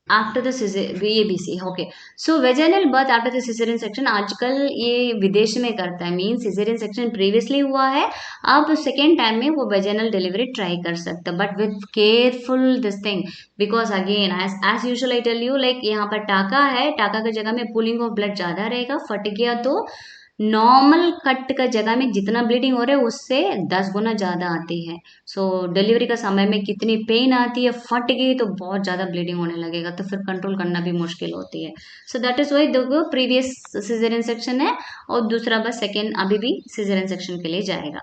after the VABC, okay. So vaginal birth after the caesarean section आजकल ये विदेश में करता है, मीन सिजेरियन सेक्शन प्रीवियसली हुआ है, अब सेकेंड टाइम में वो वेजाइनल डिलीवरी ट्राई कर सकता है, but with careful this thing, because again as usual I tell you, like यहाँ पर टाका है, टाका की जगह में पुलिंग ऑफ ब्लड ज्यादा रहेगा, फट गया तो नॉर्मल कट का जगह में जितना ब्लीडिंग हो रहा है उससे 10 गुना ज्यादा आती है। सो डिलीवरी का समय में कितनी पेन आती है, फट गई तो बहुत ज्यादा ब्लीडिंग होने लगेगा, तो फिर कंट्रोल करना भी मुश्किल होती है। सो दैट इज वाई देखो प्रीवियस सिजेरियन सेक्शन है और दूसरा बस सेकेंड अभी भी सिजेरियन सेक्शन के लिए जाएगा,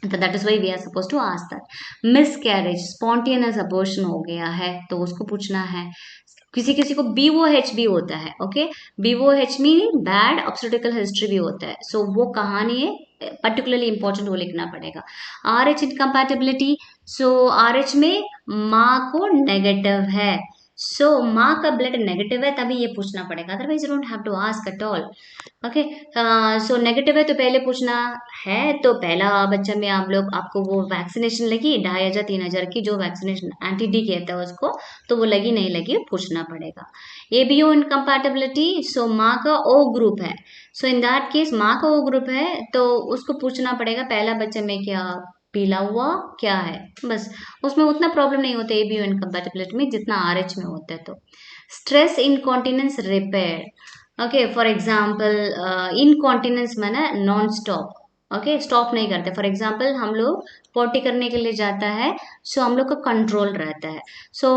तो that is why we are suppose to ask that. Miscarriage spontaneous abortion हो गया है तो उसको पूछना है। किसी किसी को BOH भी होता है, okay, BOH mean bad obstetrical history भी होता है, सो वो कहानी है पर्टिकुलरली इंपॉर्टेंट, वो लिखना पड़ेगा। RH इनकम्पैटिबिलिटी, सो RH में माँ को नेगेटिव है, सो माँ का ब्लड नेगेटिव है तभी ये पूछना पड़ेगा, otherwise you don't have to ask at all. Okay, so negative है तो पहले पूछना है, तो पहला बच्चा में आप लोग आपको वो वैक्सीनेशन लगी 2500-3000 की, जो वैक्सीनेशन एंटी-D कहता है उसको, तो वो लगी नहीं लगी पूछना पड़ेगा। ABO इनकम्पैटिबिलिटी, सो माँ का O ग्रुप है, सो इन दैट केस माँ का O ग्रुप है तो उसको पूछना पड़ेगा पहला बच्चे में क्या पीला हुआ क्या है, बस उसमें उतना प्रॉब्लम नहीं होता ABO इनकम्पैटिबिलिटी में जितना RH में होता है। तो stress incontinence repair, okay, for example incontinence माना नॉन स्टॉप, ओके स्टॉप नहीं करते, फॉर एग्जाम्पल हम लोग पोटी करने के लिए जाता है, सो हम लोग का कंट्रोल रहता है, सो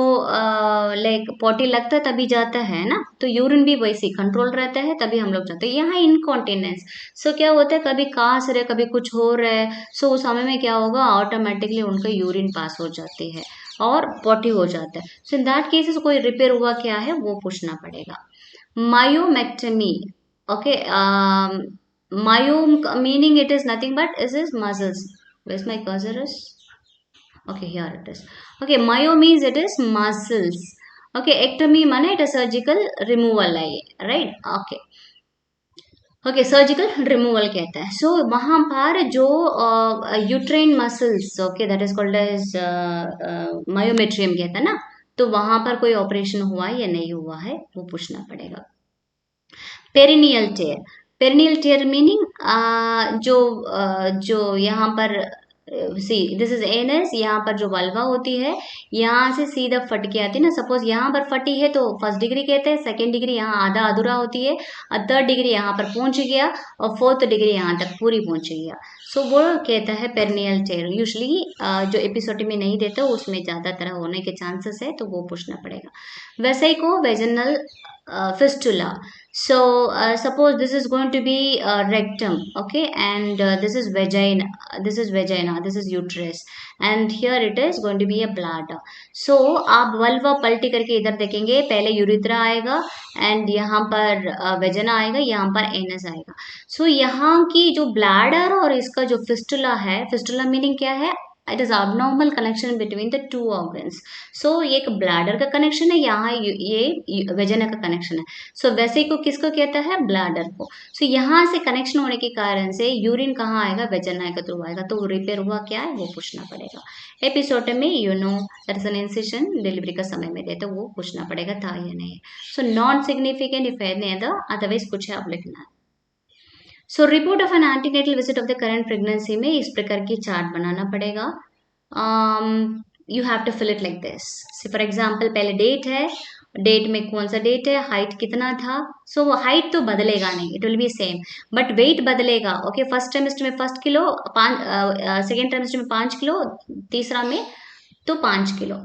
लाइक पोटी लगता है तभी जाता है ना, तो यूरिन भी वैसे ही कंट्रोल रहता है तभी हम लोग जाते हैं। यहाँ इनकॉन्टिनेंस, सो क्या होता है कभी कास रहे कभी कुछ हो रहा है, सो उस समय में क्या होगा ऑटोमेटिकली उनका यूरिन पास हो जाती है और पोटी हो जाता है, सो इन दैट केसेस कोई रिपेयर हुआ क्या है वो पूछना पड़ेगा। myomectomy, okay, myom meaning it is nothing but it is muscles, where's my cursor is, okay here it is, okay myo means it is muscles, okay ectomy माने it is surgical removal है ये, right, okay, okay surgical removal कहता है, so वहां पर जो uterine muscles, okay that is called as myometrium कहता है ना, तो वहां पर कोई ऑपरेशन हुआ है या नहीं हुआ है वो पूछना पड़ेगा। पेरिनियल टेयर, पेरिनियल टेयर मीनिंग जो जो यहाँ पर सी दिस इज एनस, यहाँ पर जो वल्वा होती है यहाँ से सीधा फट के आती है ना, सपोज यहाँ पर फटी है तो फर्स्ट डिग्री कहते हैं, सेकेंड डिग्री यहाँ आधा अधूरा होती है, और थर्ड डिग्री यहाँ पर पहुंच गया, और फोर्थ डिग्री यहाँ तक पूरी पहुंच गया, सो वो कहता है पेरनियल टेयर। यूजली जो एपिसोड में नहीं देते उसमें ज्यादातर होने के चांसेस है, तो वो पूछना पड़ेगा। वैसे ही को vaginal fistula. So suppose this is going to be rectum, okay, and this is vagina, this is uterus, and here it is going to be a bladder. So आप वल्वा पलटी करके इधर देखेंगे, पहले यूरिथ्रा आएगा, एंड यहाँ पर वेजना आएगा, यहाँ पर एनस आएगा। सो यहाँ की जो ब्लैडर और इसका जो फिस्टुला है, फिस्टुला मीनिंग क्या है, it is abnormal connection between the two organs. So ये एक ब्लैडर का कनेक्शन है, यहाँ ये वेजना का कनेक्शन है। सो वैसे को किसको कहता है, ब्लैडर को। सो यहाँ से कनेक्शन होने के कारण से यूरिन कहाँ आएगा, वेजना के थ्रू आएगा, तो वो रिपेयर हुआ क्या है वो पूछना पड़ेगा। एपिसोड में that is an incision delivery का समय में दे, तो वो पूछना पड़ेगा था या नहीं। So non significant if any otherwise कुछ है आप लिखना है। So report of an antenatal visit of the current pregnancy में इस प्रकार की चार्ट बनाना पड़ेगा। You have to fill it like this. For example पहले डेट है, डेट में कौन सा डेट है, हाइट कितना था, सो वो हाइट तो बदलेगा नहीं, it will be same, but weight बदलेगा। ओके, फर्स्ट ट्राइमेस्टर में 1 किलो, सेकेंड ट्राइमेस्टर में 5 किलो, तीसरा में तो 5 किलो।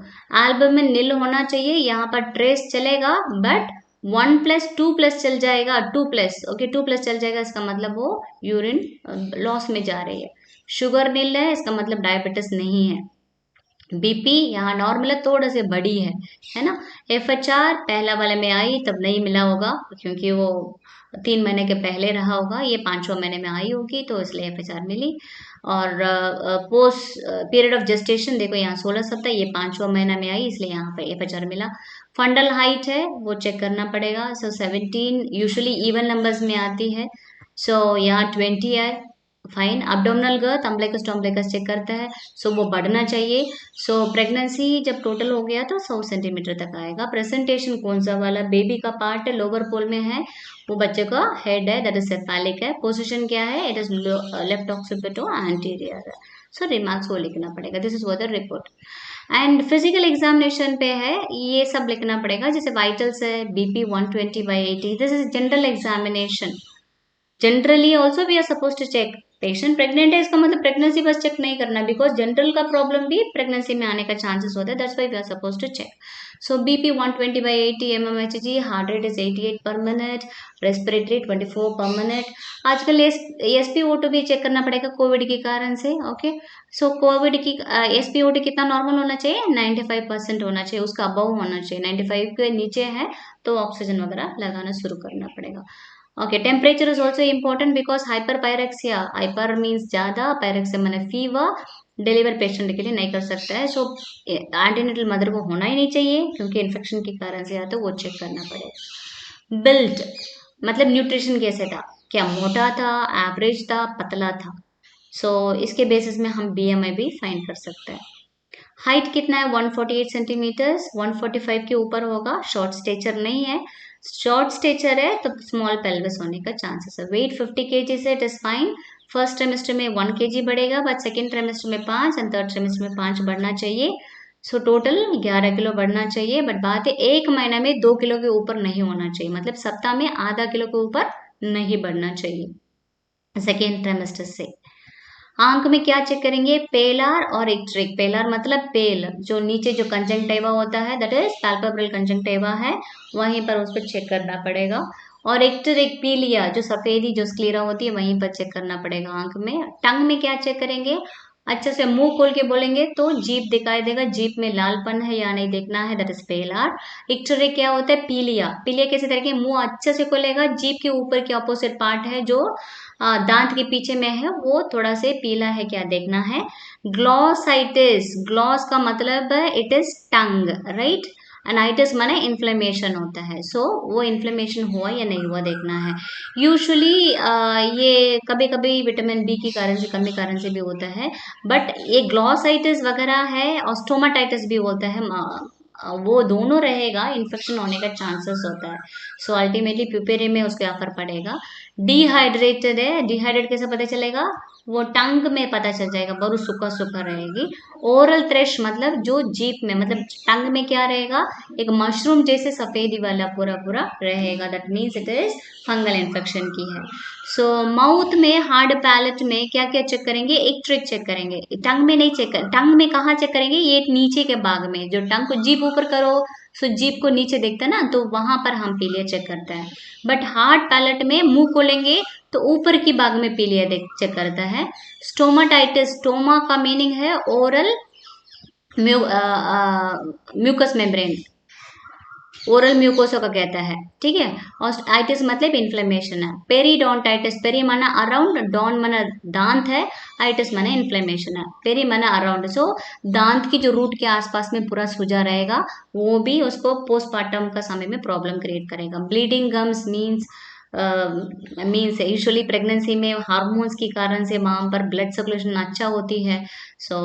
एल्बम में नील होना चाहिए, यहाँ पर ट्रेस चलेगा, बट 1+2+ चल जाएगा, 2+, ओके 2+ चल जाएगा, इसका मतलब वो यूरिन लॉस में जा रही है। शुगर नील है, इसका मतलब डायबिटीज नहीं है। बीपी यहाँ नॉर्मल है, थोड़ा से बड़ी है ना। FHR पहला वाले में आई तब नहीं मिला होगा, क्योंकि वो 3 महीने के पहले रहा होगा, ये 5वां महीने में आई होगी, तो इसलिए FHR मिली। और पोस्ट पीरियड ऑफ जेस्टेशन देखो यहाँ 16 सप्ताह, ये 5वां महीना में आई, इसलिए यहाँ पे FHR मिला। फंडल हाइट है वो चेक करना पड़ेगा। सो 17 यूजुअली इवन नंबर्स में आती है, सो यहाँ 20 है, fine. Abdominal girth umbilicus to umbilicus check करता है, सो वो बढ़ना चाहिए। सो प्रेगनेंसी जब टोटल हो गया तो 100 सेंटीमीटर तक आएगा। प्रेजेंटेशन कौन सा वाला, बेबी का पार्ट है लोअर पोल में है, वो बच्चे का हेड है, दैट इज सेफेलिक है। पोजीशन क्या है, it is left occipito anterior है। सो रिमार्क्स वो लिखना पड़ेगा, this is the report. And physical examination पे है, ये सब लिखना पड़ेगा, जैसे वाइटल्स है, BP 120/80, this is general examination. Generally also we are suppose to check patient pregnant है, इसका मतलब प्रेगनेंसी बस चेक नहीं करना, बिकॉज जनरल का प्रॉब्लम भी प्रेगनेंसी में आने का चांसेस होता है, that's why we are suppose to check. So BP 120/80 mmHg, heart rate is 88 per minute, respiratory 24 पर मिनट। आजकल SpO2 भी चेक करना पड़ेगा कोविड के कारण से। ओके, सो कोविड की SpO2 कितना नॉर्मल होना चाहिए, 95% होना चाहिए, उसका अबव होना चाहिए। 95 के नीचे है तो ऑक्सीजन वगैरह लगाना शुरू करना पड़ेगा। Okay, temperature is also important, because hyper pyrexia, hyper means ज्यादा, पायरेक्सिया मैंने फीवर, डिलीवर पेशेंट के लिए नहीं कर सकता है। सो एंटीनेटल मदर को होना ही नहीं चाहिए, क्योंकि इन्फेक्शन के कारण से आता है, वो चेक करना पड़ेगा। बिल्ट मतलब न्यूट्रिशन कैसे था, क्या मोटा था, एवरेज था, पतला था। सो इसके बेसिस में हम BMI भी फाइंड कर सकते हैं। हाइट कितना है, 148 सेंटीमीटर, 145 के ऊपर होगा। शॉर्ट स्टेचर नहीं है, शॉर्ट स्टेचर है तो स्मॉल पेल्विस होने का चांसेस है। वेट 50 kg से it is fine. First trimester में 1 kg बढ़ेगा, बट सेकेंड ट्राइमेस्टर में 5 एंड थर्ड ट्राइमेस्टर में 5 बढ़ना चाहिए। सो टोटल 11 किलो बढ़ना चाहिए, बट बात है 1 महीना में 2 किलो के ऊपर नहीं होना चाहिए, मतलब सप्ताह में आधा किलो के ऊपर नहीं बढ़ना चाहिए सेकेंड ट्राइमेस्टर से। आंख में क्या चेक करेंगे, पेलार और इक्ट्रिक। पेलार मतलब पेल, जो नीचे जो कंजंक्टिवा होता है, दैट इज पैल्पेब्रल कंजंक्टिवा है, वहीं पर उसको चेक करना पड़ेगा। और इक्ट्रिक पीलिया, जो सफेदी जो स्क्लेरा होती है, वहीं पर चेक करना पड़ेगा आंख में। टंग में क्या चेक करेंगे, अच्छे से मुंह खोल के बोलेंगे तो जीप दिखाई देगा, जीप में लालपन है या नहीं देखना है, दैट इज पेलार। इक्ट्रिक क्या होता है, पीलिया। पीलिया कैसे तरीके, मुंह अच्छे से खोलेगा, जीप के ऊपर के ऑपोजिट पार्ट है जो दांत के पीछे में है, वो थोड़ा से पीला है क्या देखना है। ग्लॉसाइटिस, ग्लॉस का मतलब है इट इज टंग, राइट। अनाइटिस माने इन्फ्लेमेशन होता है, सो वो इन्फ्लेमेशन हुआ या नहीं हुआ देखना है। यूजुअली ये कभी कभी विटामिन B के कारण से, कमी कारण से भी होता है, बट ये ग्लॉसाइटिस वगैरह है और स्टोमाटाइटिस भी होता है, वो दोनों रहेगा, इन्फेक्शन होने का चांसेस होता है। सो अल्टीमेटली प्यूपेरी में उसके असर पड़ेगा। डिहाइड्रेटेड है, डिहाइड्रेट कैसे पता चलेगा, वो टंग में पता चल जाएगा, बहुत सूखा सूखा रहेगी। ओरल थ्रेश मतलब जो जीप में, मतलब टंग में क्या रहेगा, एक मशरूम जैसे सफेदी वाला पूरा पूरा रहेगा, that means it is fungal infection की है। सो माउथ में, हार्ड पैलेट में क्या क्या चेक करेंगे, एक ट्रिक चेक करेंगे, टंग में नहीं चेक कर, टंग में कहाँ चेक करेंगे, ये नीचे के भाग में, जो टंग को जीप ऊपर करो, सो जीप को नीचे देखता है ना, तो वहां पर हम पीलिया चेक करते हैं। बट हार्ड पैलेट में मुंह खोलेंगे तो ऊपर की भाग में पीलिया देख चेक करता है। स्टोमाटाइटिस, स्टोमा का मीनिंग है oral mucous membrane, oral mucosa का कहता है, ठीक है। और आइटिस मतलब इन्फ्लेमेशन है। पेरीडोंटाइटिस, पेरी माना अराउंड, डॉन माना दांत है, आइटिस माना इन्फ्लेमेशन है, पेरी माना अराउंड। सो दांत की जो रूट के आसपास में पूरा सूजा रहेगा, वो भी उसको पोस्टमार्टम का समय में प्रॉब्लम क्रिएट करेगा। Bleeding gums means usually pregnancy में हार्मोन्स के कारण से वहां पर ब्लड सर्कुलेशन अच्छा होती है, सो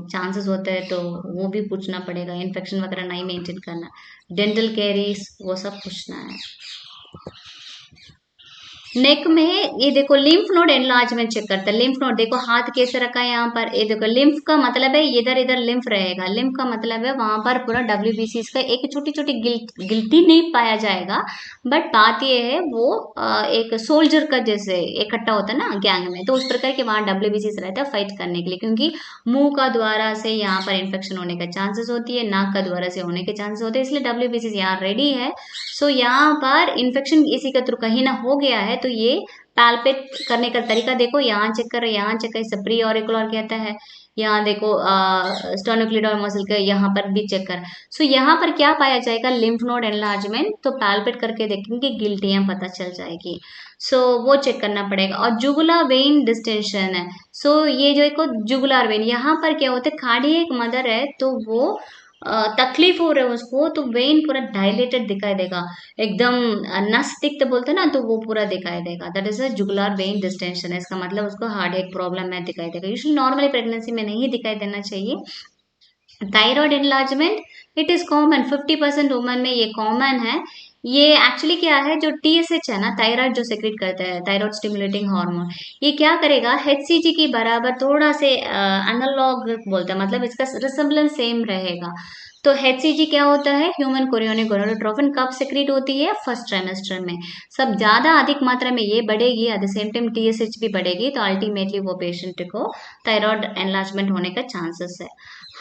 चांसेस होते हैं, तो वो भी पूछना पड़ेगा, इन्फेक्शन वगैरह नहीं मेंटेन करना। डेंटल कैरीज वो सब पूछना है। नेक में ये देखो लिम्फ नोड एनलार्जमेंट चेक करता है। लिम्फ नोड देखो हाथ कैसे रखा है यहाँ पर, ये देखो लिम्फ का मतलब है इधर इधर लिम्फ रहेगा, लिम्फ का मतलब है वहां पर पूरा WBCs का एक छोटी छोटी गिल्टी नहीं पाया जाएगा। बट बात ये है वो एक सोल्जर का जैसे इकट्ठा होता है ना गैंग में, तो उस प्रकार के वहां WBCs रहता है फाइट करने के लिए, क्योंकि मुंह का द्वारा से यहाँ पर इन्फेक्शन होने का चांसेस होती है, नाक का द्वारा से होने के चांसेस होते हैं, इसलिए WBCs यहाँ रेडी है। सो यहाँ पर इन्फेक्शन इसी के थ्रू कहीं ना हो गया है, तो ये पैल्पेट करने का तरीका देखो, यहाँ चेक करो, यहाँ चेक करो, प्री ऑरिकुलर कहता है, यहाँ देखो स्टर्नोक्लिडोर मसल का यहाँ पर भी चेक कर। सो यहाँ पर क्या पाया जाएगा, लिम्फ नोड एनलार्जमेंट, तो पैल्पेट करके देखेंगे गिल्टियां पता चल जाएगी। सो वो चेक करना पड़ेगा। और जुगुला वेन डिस्टेंशन है, सो ये जो एक जुगुलार वेन, यहाँ पर क्या होता है, कार्डियक मदर है तो वो तकलीफ हो रहा है उसको, तो वेन पूरा डायलेटेड दिखाई देगा, एकदम नस तिक्त बोलते हैं ना, तो वो पूरा दिखाई देगा, that is a jugular vein distension है, इसका मतलब उसको हार्ट एक प्रॉब्लम है दिखाई देगा। यूजुअली नॉर्मली प्रेगनेंसी में नहीं दिखाई देना चाहिए। Thyroid enlargement it is common, 50% woman में ये कॉमन है। ये एक्चुअली क्या है, जो TSH है ना, थायराइड जो सेक्रेट करता है, थायराइड स्टिमुलेटिंग हार्मोन, ये क्या करेगा, HCG की बराबर थोड़ा से एनालॉग बोलता है, मतलब इसका रिसेम्बलेंस सेम रहेगा। तो HCG क्या होता है, ह्यूमन कोरियोनिक गोनाडोट्रोफिन, कब सेक्रेट होती है, फर्स्ट ट्राइमेस्टर में। सब ज्यादा अधिक मात्रा में ये बढ़ेगी, eight the same time TSH भी बढ़ेगी, तो अल्टीमेटली वो पेशेंट को थायराइड एनलार्जमेंट होने का चांसेस है।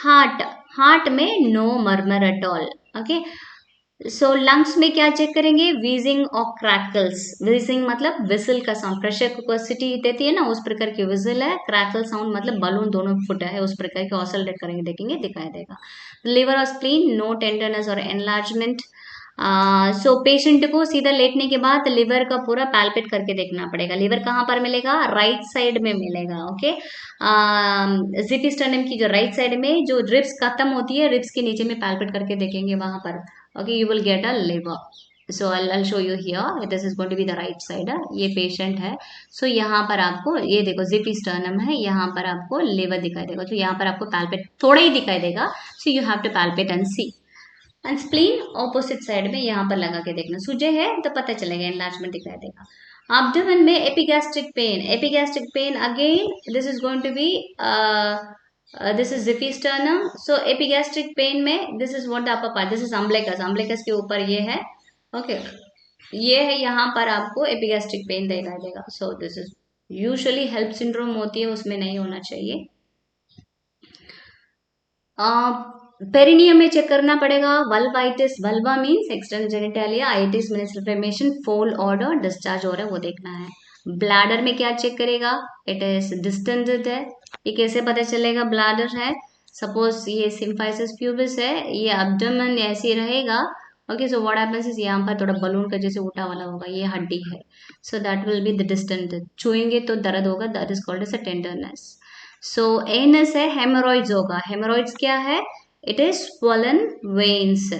हार्ट, हार्ट में no murmur at all, okay. So lungs में क्या चेक करेंगे, वीजिंग और क्रैकल्स, वीजिंग मतलब विसल का साउंड, प्रेशर कैपेसिटी देती है ना उस प्रकार की विजिल है, क्रैकल साउंड मतलब बलून दोनों फुटा है, उस प्रकार के ऑसल्टेट करेंगे देखेंगे दिखाई देगा। लिवर और स्प्लीन नो टेंडरनेस और एनलार्जमेंट। सो पेशेंट को सीधा लेटने के बाद लिवर का पूरा पैल्पेट करके देखना पड़ेगा। लिवर कहाँ पर मिलेगा, राइट साइड में मिलेगा, ओके। जिपिस्टनम की जो राइट साइड में जो रिब्स खत्म होती है, रिब्स के नीचे में पैल्पेट करके देखेंगे वहां पर, okay, you will get a liver. So I'll show you here, this is going to be the right side, ये पेशेंट है। सो यहाँ पर आपको ये देखो जिप स्टर्नम है, यहाँ पर आपको लिवर दिखाई देगा, तो यहाँ पर आपको पैल्पेट थोड़ा ही दिखाई देगा, so you have to palpate and see. And spleen opposite side में यहाँ पर लगा के देखना, सूजे है तो पता चलेगा, एनलार्जमेंट दिखाई देगा। एब्डोमेन में epigastric pain, epigastric pain again this is going to be this is xiphisternum. So epigastric pain में this is what the upper part, this is umbilicus, umbilicus के ऊपर ये है, ओके, ये है, यहाँ पर आपको एपिगैस्ट्रिक पेन दिखाई देगा। सो this is usually HELLP syndrome होती है, उसमें नहीं होना चाहिए। पेरिनियम में चेक करना पड़ेगा, vulvitis, vulva means external genitalia, itis means inflammation, foul odour discharge हो रहा है वो देखना है। ब्लैडर में क्या चेक करेगा, इट इज डिस्टेंडेड है, ये कैसे पता चलेगा ब्लैडर है, सपोज ये सिम्फाइसिस प्यूबिस है, ये एब्डोमेन ऐसे ही रहेगा, okay. So what happens is यहाँ पर थोड़ा बलून का जैसे उठा वाला होगा, ये हड्डी है, so that will be the distended, छुएंगे तो दर्द होगा, that is called as a tenderness. So anus है, हेमोरॉइड्स होगा, हेमोरॉइड्स क्या है, it is swollen veins,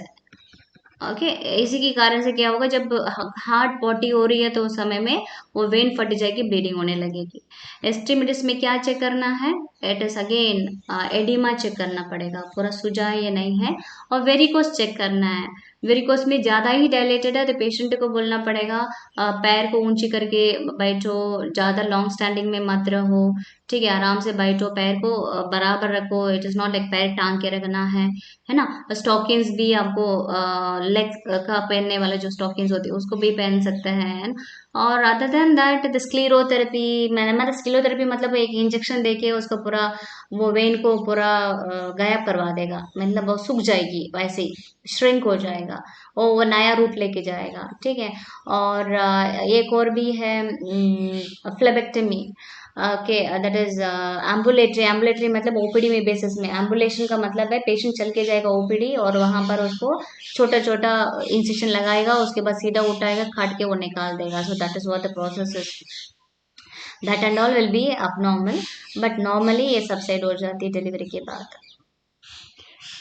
okay. इसी के कारण से क्या होगा, जब हार्ट पॉटी हो रही है तो उस समय में वो वेन फट जाएगी, ब्लीडिंग होने लगेगी। एस्ट्रीमिटिस में क्या चेक करना है, it is again oedema check करना पड़ेगा, पूरा सूजा है या नहीं है। और वेरिकोस चेक करना है, वेरिकोस में ज़्यादा ही डायलेटेड है तो पेशेंट को बोलना पड़ेगा पैर को ऊंची करके बैठो, ज़्यादा लॉन्ग स्टैंडिंग में मत रहो, ठीक है, आराम से बैठो, पैर को बराबर रखो, इट इज़ नॉट लाइक पैर टांग के रखना है ना। स्टॉकिंग्स भी आपको लेग का पहनने वाला जो स्टॉकिंग्स होती है उसको भी पहन सकते हैं, है ना। और अदर देन दैट द स्क्लीरोथेरेपी, मैंने मतलब स्क्लीरोथेरेपी मतलब एक इंजेक्शन देके उसका पूरा वो वेन को पूरा गायब करवा देगा, मतलब वो सूख जाएगी वैसे ही, श्रिंक हो जाएगा और वो नया रूप लेके जाएगा, ठीक है। और एक और भी है फ्लेबेक्टमी के, दैट इज एम्बुलेटरी। एम्बुलेटरी मतलब ओपीडी में बेसिस में, एम्बुलेशन का मतलब है पेशेंट चल के जाएगा ओपीडी और वहां पर उसको छोटा छोटा इंसिशन लगाएगा, उसके बाद सीधा उठाएगा, काट के वो निकाल देगा। So that is what the process is, that and all will be abnormal, but normally ये सबसाइड हो जाती है डिलीवरी के बाद।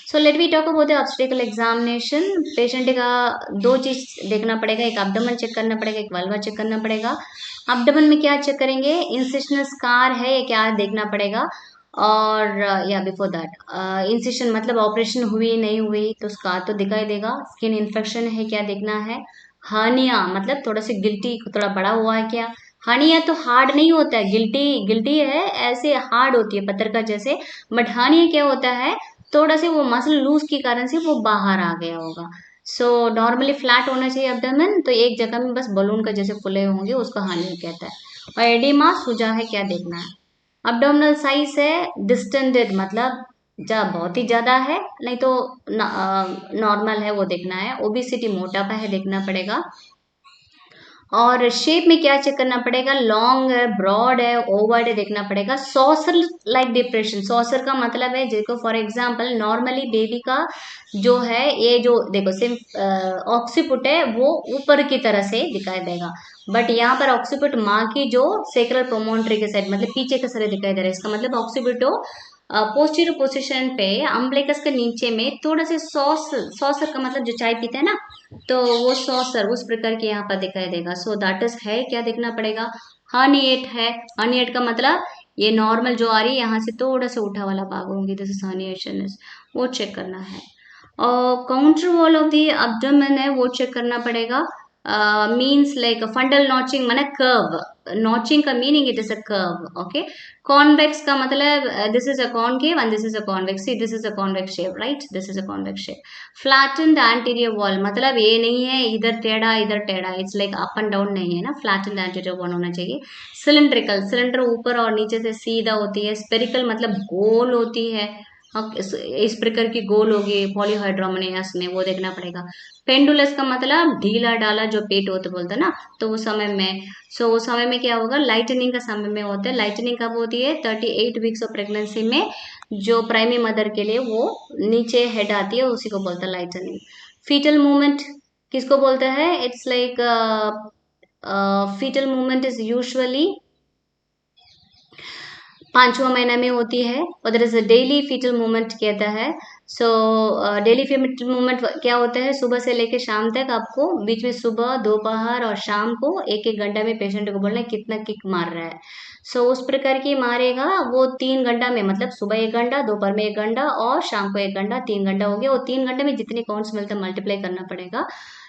So let we talk about the obstacle examination. Patient का दो चीज देखना पड़ेगा, एक एब्डोमेन चेक करना पड़ेगा, एक वल्वा चेक करना पड़ेगा। एब्डोमेन में क्या चेक करेंगे, इंसिशनल स्कार है या क्या देखना पड़ेगा। और या बिफोर दैट इंसिशन मतलब ऑपरेशन हुई नहीं हुई तो स्कार तो दिखाई देगा, स्किन इन्फेक्शन है क्या देखना है, हर्निया मतलब थोड़ा सा गिल्टी थोड़ा बड़ा हुआ है क्या। हर्निया तो हार्ड नहीं होता है, गिल्टी गिल्टी है ऐसे हार्ड होती है पत्थर का जैसे, बट हर्निया क्या होता है, थोड़ा से वो मसल लूज के कारण से वो बाहर आ गया होगा। सो नॉर्मली फ्लैट होना चाहिए एब्डोमेन, तो एक जगह में बस बलून का जैसे फुले होंगे उसको हर्निया कहता है। और एडिमा सूजा है क्या देखना है। अब्डोमिनल साइज है डिस्टेंडेड मतलब जा बहुत ही ज्यादा है, नहीं तो नॉर्मल है वो देखना है। ओबिसिटी मोटापा है देखना पड़ेगा। और शेप में क्या चेक करना पड़ेगा, लॉन्ग है, ब्रॉड है, ओवर्ड है देखना पड़ेगा। सॉसर लाइक डिप्रेशन, सॉसर का मतलब है देखो फॉर एग्जांपल नॉर्मली बेबी का जो है ये जो देखो सिर्फ ऑक्सीपुट है वो ऊपर की तरह से दिखाई देगा, बट यहाँ पर ऑक्सीपुट माँ की जो सेक्रल प्रोमोन्ट्री के साइड मतलब पीछे के साइड दिखाई दे रहा है, इसका मतलब ऑक्सीपुटो पोस्टीरियर पोजीशन पे अम्बलिकस के नीचे में थोड़ा से सॉस, सॉसर का मतलब जो चाय पीते हैं ना, तो वो सॉसर उस प्रकार के यहाँ पर दिखाई देगा। सो दैट इज है क्या देखना पड़ेगा। हर्निएट है, हर्निएट का मतलब ये नॉर्मल जो आ रही है यहाँ से थोड़ा सा उठा वाला भाग होंगे, दिस इज हर्निएशन इज, वो चेक करना है। और counter wall of the abdomen है वो चेक करना पड़ेगा। मीन्स लाइक फंडल नॉचिंग माने कर्व, नॉचिंग का meaning it is a curve, okay. Convex का मतलब this is a concave and this is a convex, C this is a convex shape, right, this is a convex shape. Flattened anterior wall मतलब ये नहीं है इधर टेढ़ा इधर टेढ़ा, it's like up and down नहीं है ना, फ्लैटेंड एंटीरियर वॉल होना चाहिए। सिलिंड्रिकल, सिलेंडर ऊपर और नीचे से सीधा होती है। स्पेरिकल मतलब गोल होती है, इस प्रकार की गोल होगी पॉलीहाइड्रोमनियस में, वो देखना पड़ेगा। पेंडुलस का मतलब ढीला डाला जो पेट होते बोलते हैं ना, तो वो समय में, सो वो समय में क्या होगा, लाइटनिंग का समय में होता है। लाइटनिंग कब होती है, 38 वीक्स ऑफ प्रेगनेंसी में, जो प्राइमरी मदर के लिए वो नीचे हेड आती है उसी को बोलता है लाइटनिंग। फीटल मूवमेंट किसको बोलता है, it's like fetal movement is usually पांचवा महीना में होती है, और there is a daily fetal movement कहता है। सो डेली फीटल मूवमेंट क्या होता है, सुबह से लेकर शाम तक आपको बीच में सुबह दोपहर और शाम को एक एक घंटा में पेशेंट को बोलना है कितना किक मार रहा है। सो उस प्रकार की मारेगा वो 3 घंटा में, मतलब सुबह 1 घंटा, दोपहर में 1 घंटा और शाम को 1 घंटा, 3 घंटा हो गया। और 3 घंटे में जितने काउंट्स मिलते हैं मल्टीप्लाई करना पड़ेगा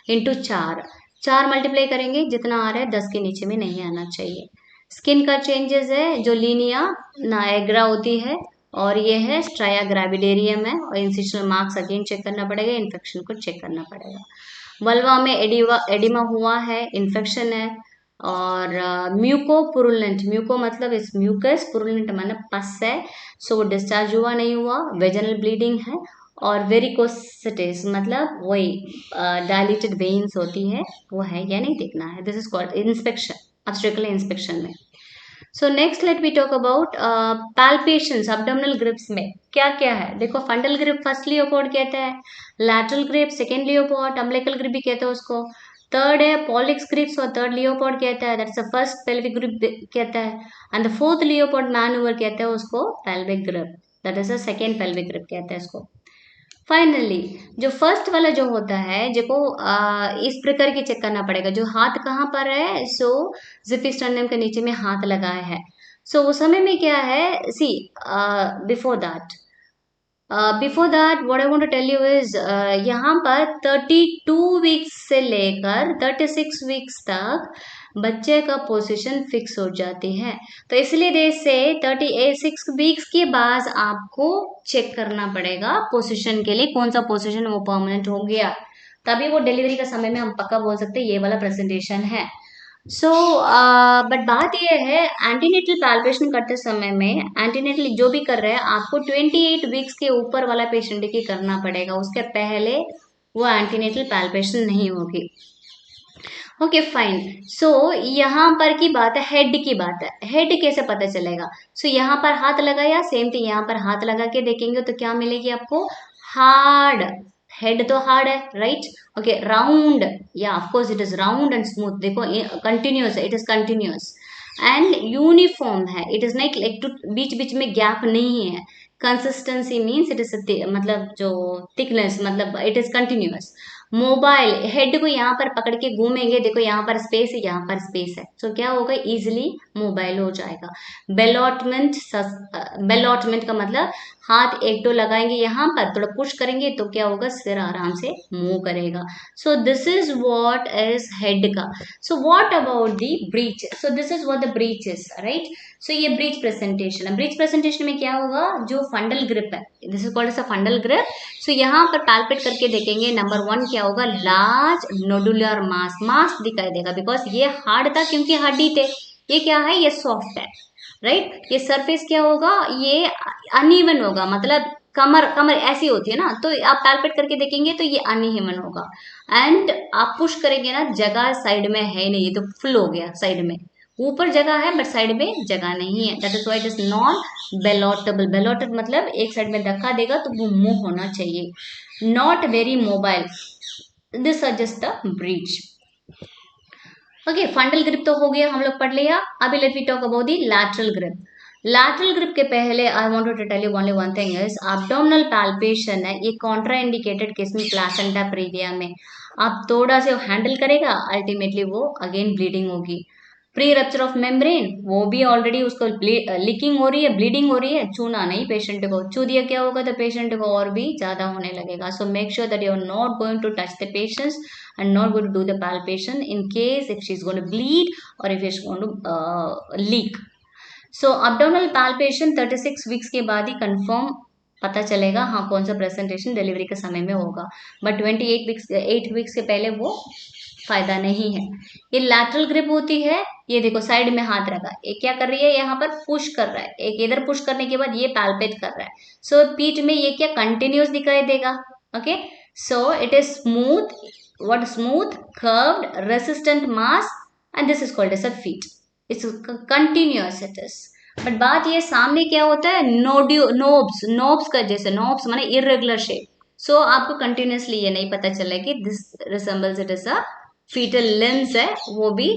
इंटू 4, 4 मल्टीप्लाई करेंगे जितना आ रहा है 10 के नीचे में नहीं आना चाहिए। स्किन का चेंजेस है जो लीनिया नायग्रा होती है, और ये है स्ट्राया ग्रेविडेरियम है। और इंसिशनल मार्क्स अगेन चेक करना पड़ेगा, इन्फेक्शन को चेक करना पड़ेगा। वल्वा में एडिमा हुआ है, इन्फेक्शन है। और म्यूको पुरुलेंट, म्यूको मतलब इस म्यूकस, पुरुलेंट मतलब पस है, सो वो डिस्चार्ज हुआ नहीं हुआ, वेजनल ब्लीडिंग है। और वेरिकोसिटिस मतलब वही डायलेटेड वेन्स होती है, वो है या नहीं देखना है, this is called inspection, obstetrical inspection में। So next let we talk about palpations abdominal grips में क्या क्या है। देखो फंडल ग्रिप फर्स्ट लियोपोड कहता है, lateral grip second Leopold, umbilical grip भी कहते हैं उसको। थर्ड है पॉलिक्स ग्रिप्स और थर्ड लियोपोड कहता है, that's the first pelvic grip कहता है। एंड द फोर्थ लियोपोड मैनूवर कहते हैं उसको pelvic grip, that is the second pelvic grip कहते हैं इसको। फाइनली जो फर्स्ट वाला जो होता है देखो इस प्रकार की चेक करना पड़ेगा, जो हाथ कहाँ पर है, सो जिपिस्टर्नम के नीचे में हाथ लगाया है। सो उस समय में क्या है, see before that before that what I want to tell you is यहाँ पर 32 वीक्स से लेकर 36 वीक्स तक बच्चे का पोजीशन फिक्स हो जाती है। तो इसलिए दे से 36 वीक्स के बाद आपको चेक करना पड़ेगा पोजीशन के लिए, कौन सा पोजीशन वो परमानेंट हो गया, तभी वो डिलीवरी का समय में हम पक्का बोल सकते हैं ये वाला प्रेजेंटेशन है। सो बट बात यह है, एंटीनेटल पैल्पेशन करते समय में एंटीनेटल जो भी कर रहे हैं आपको 28 वीक्स के ऊपर वाला पेशेंट की करना पड़ेगा, उसके पहले वो एंटीनेटल पैल्पेशन नहीं होगी। Okay fine. सो यहाँ पर की बात है, हेड की बात है, हेड कैसे पता चलेगा? सो यहाँ पर हाथ लगाया, सेम थिंग यहाँ पर हाथ लगा के देखेंगे तो क्या मिलेगी आपको? हार्ड हेड तो हार्ड है, राइट? ओके, राउंड, या of course it is round and smooth, देखो कंटिन्यूअस है, it is continuous and uniform है, it is like like to बीच बीच में गैप नहीं है। कंसिस्टेंसी मीन्स इट इज मतलब जो थिकनेस, मतलब it is continuous. Mobile, head को यहाँ पर पकड़ के घूमेंगे, देखो यहाँ पर स्पेस है, यहाँ पर स्पेस है, सो क्या होगा? इजिली मोबाइल हो जाएगा। बेलॉटमेंट, बेलॉटमेंट का मतलब हाथ एक दो लगाएंगे यहाँ पर, थोड़ा पुश करेंगे तो क्या होगा? सिर आराम से मूव करेगा। So this is what is head का। So what about the breech? So this is what the breech is, right? So ये ब्रीच प्रेजेंटेशन है। ब्रीच प्रेजेंटेशन में क्या होगा? जो फंडल ग्रिप है, this is called as a fundal grip. So यहाँ पर पैल्पेट करके देखेंगे, नंबर 1 क्या होगा? लार्ज नोडुलर मास, मास दिखाई देगा, बिकॉज ये हार्ड था क्योंकि हड्डी थे, ये क्या है? ये सॉफ्ट है, राइट? ये सरफेस क्या होगा? ये अनइवन होगा, मतलब कमर कमर ऐसी होती है ना, तो आप पैल्पेट करके देखेंगे तो ये अनइवन होगा। एंड आप पुश करेंगे ना, जगह साइड में है नहीं, ये तो फुल हो गया, साइड में ऊपर जगह है बट साइड में जगह नहीं है, that is why it is non ballottable. Ballotted मतलब एक साइड में धक्का देगा तो वो मूव होना चाहिए। Not very mobile, this are just the breech. Okay, fundal grip तो हो गया, हम लोग पढ़ लिया। अभी let we talk about the lateral grip. Lateral grip के पहले I wanted to tell you only one thing is abdominal palpation है, ये कॉन्ट्रा इंडिकेटेड केस में प्लासेंटा प्रीविया में आप थोड़ा से हैंडल करेगा, अल्टीमेटली वो अगेन ब्लीडिंग होगी। प्री रप्चर ऑफ मेम्ब्रेन, वो भी ऑलरेडी उसको लीकिंग हो रही है, ब्लीडिंग हो रही है, छूना नहीं पेशेंट को, छू दिया क्या होगा? तो पेशेंट को और भी ज्यादा होने लगेगा। So make sure that you are not going to touch the patients and not going to do the palpation in case if she's going to bleed or if she's going to leak. So abdominal palpation 36 weeks के बाद ही confirm पता चलेगा हाँ कौन सा presentation delivery के समय में होगा, बट 8 वीक्स के पहले वो फायदा नहीं है। ये लैटरल ग्रिप होती है, ये देखो साइड में हाथ रखा, ये क्या कर रही है? यहाँ पर पुश कर रहा है, एक इधर पुश करने के बाद ये पैल्पेट कर रहा है। सो पीठ में ये क्या कंटिन्यूस दिखाई देगा? Okay, so it is smooth, what smooth curved resistant mass and this is called as a feet, it's continuous it is। But बात ये सामने क्या होता है? नोब्स, नोब्स का जैसे, नोब्स माने इरेगुलर शेप। सो आपको कंटिन्यूसली ये नहीं पता चले कि this resembles it is a foetal limbs है, वो भी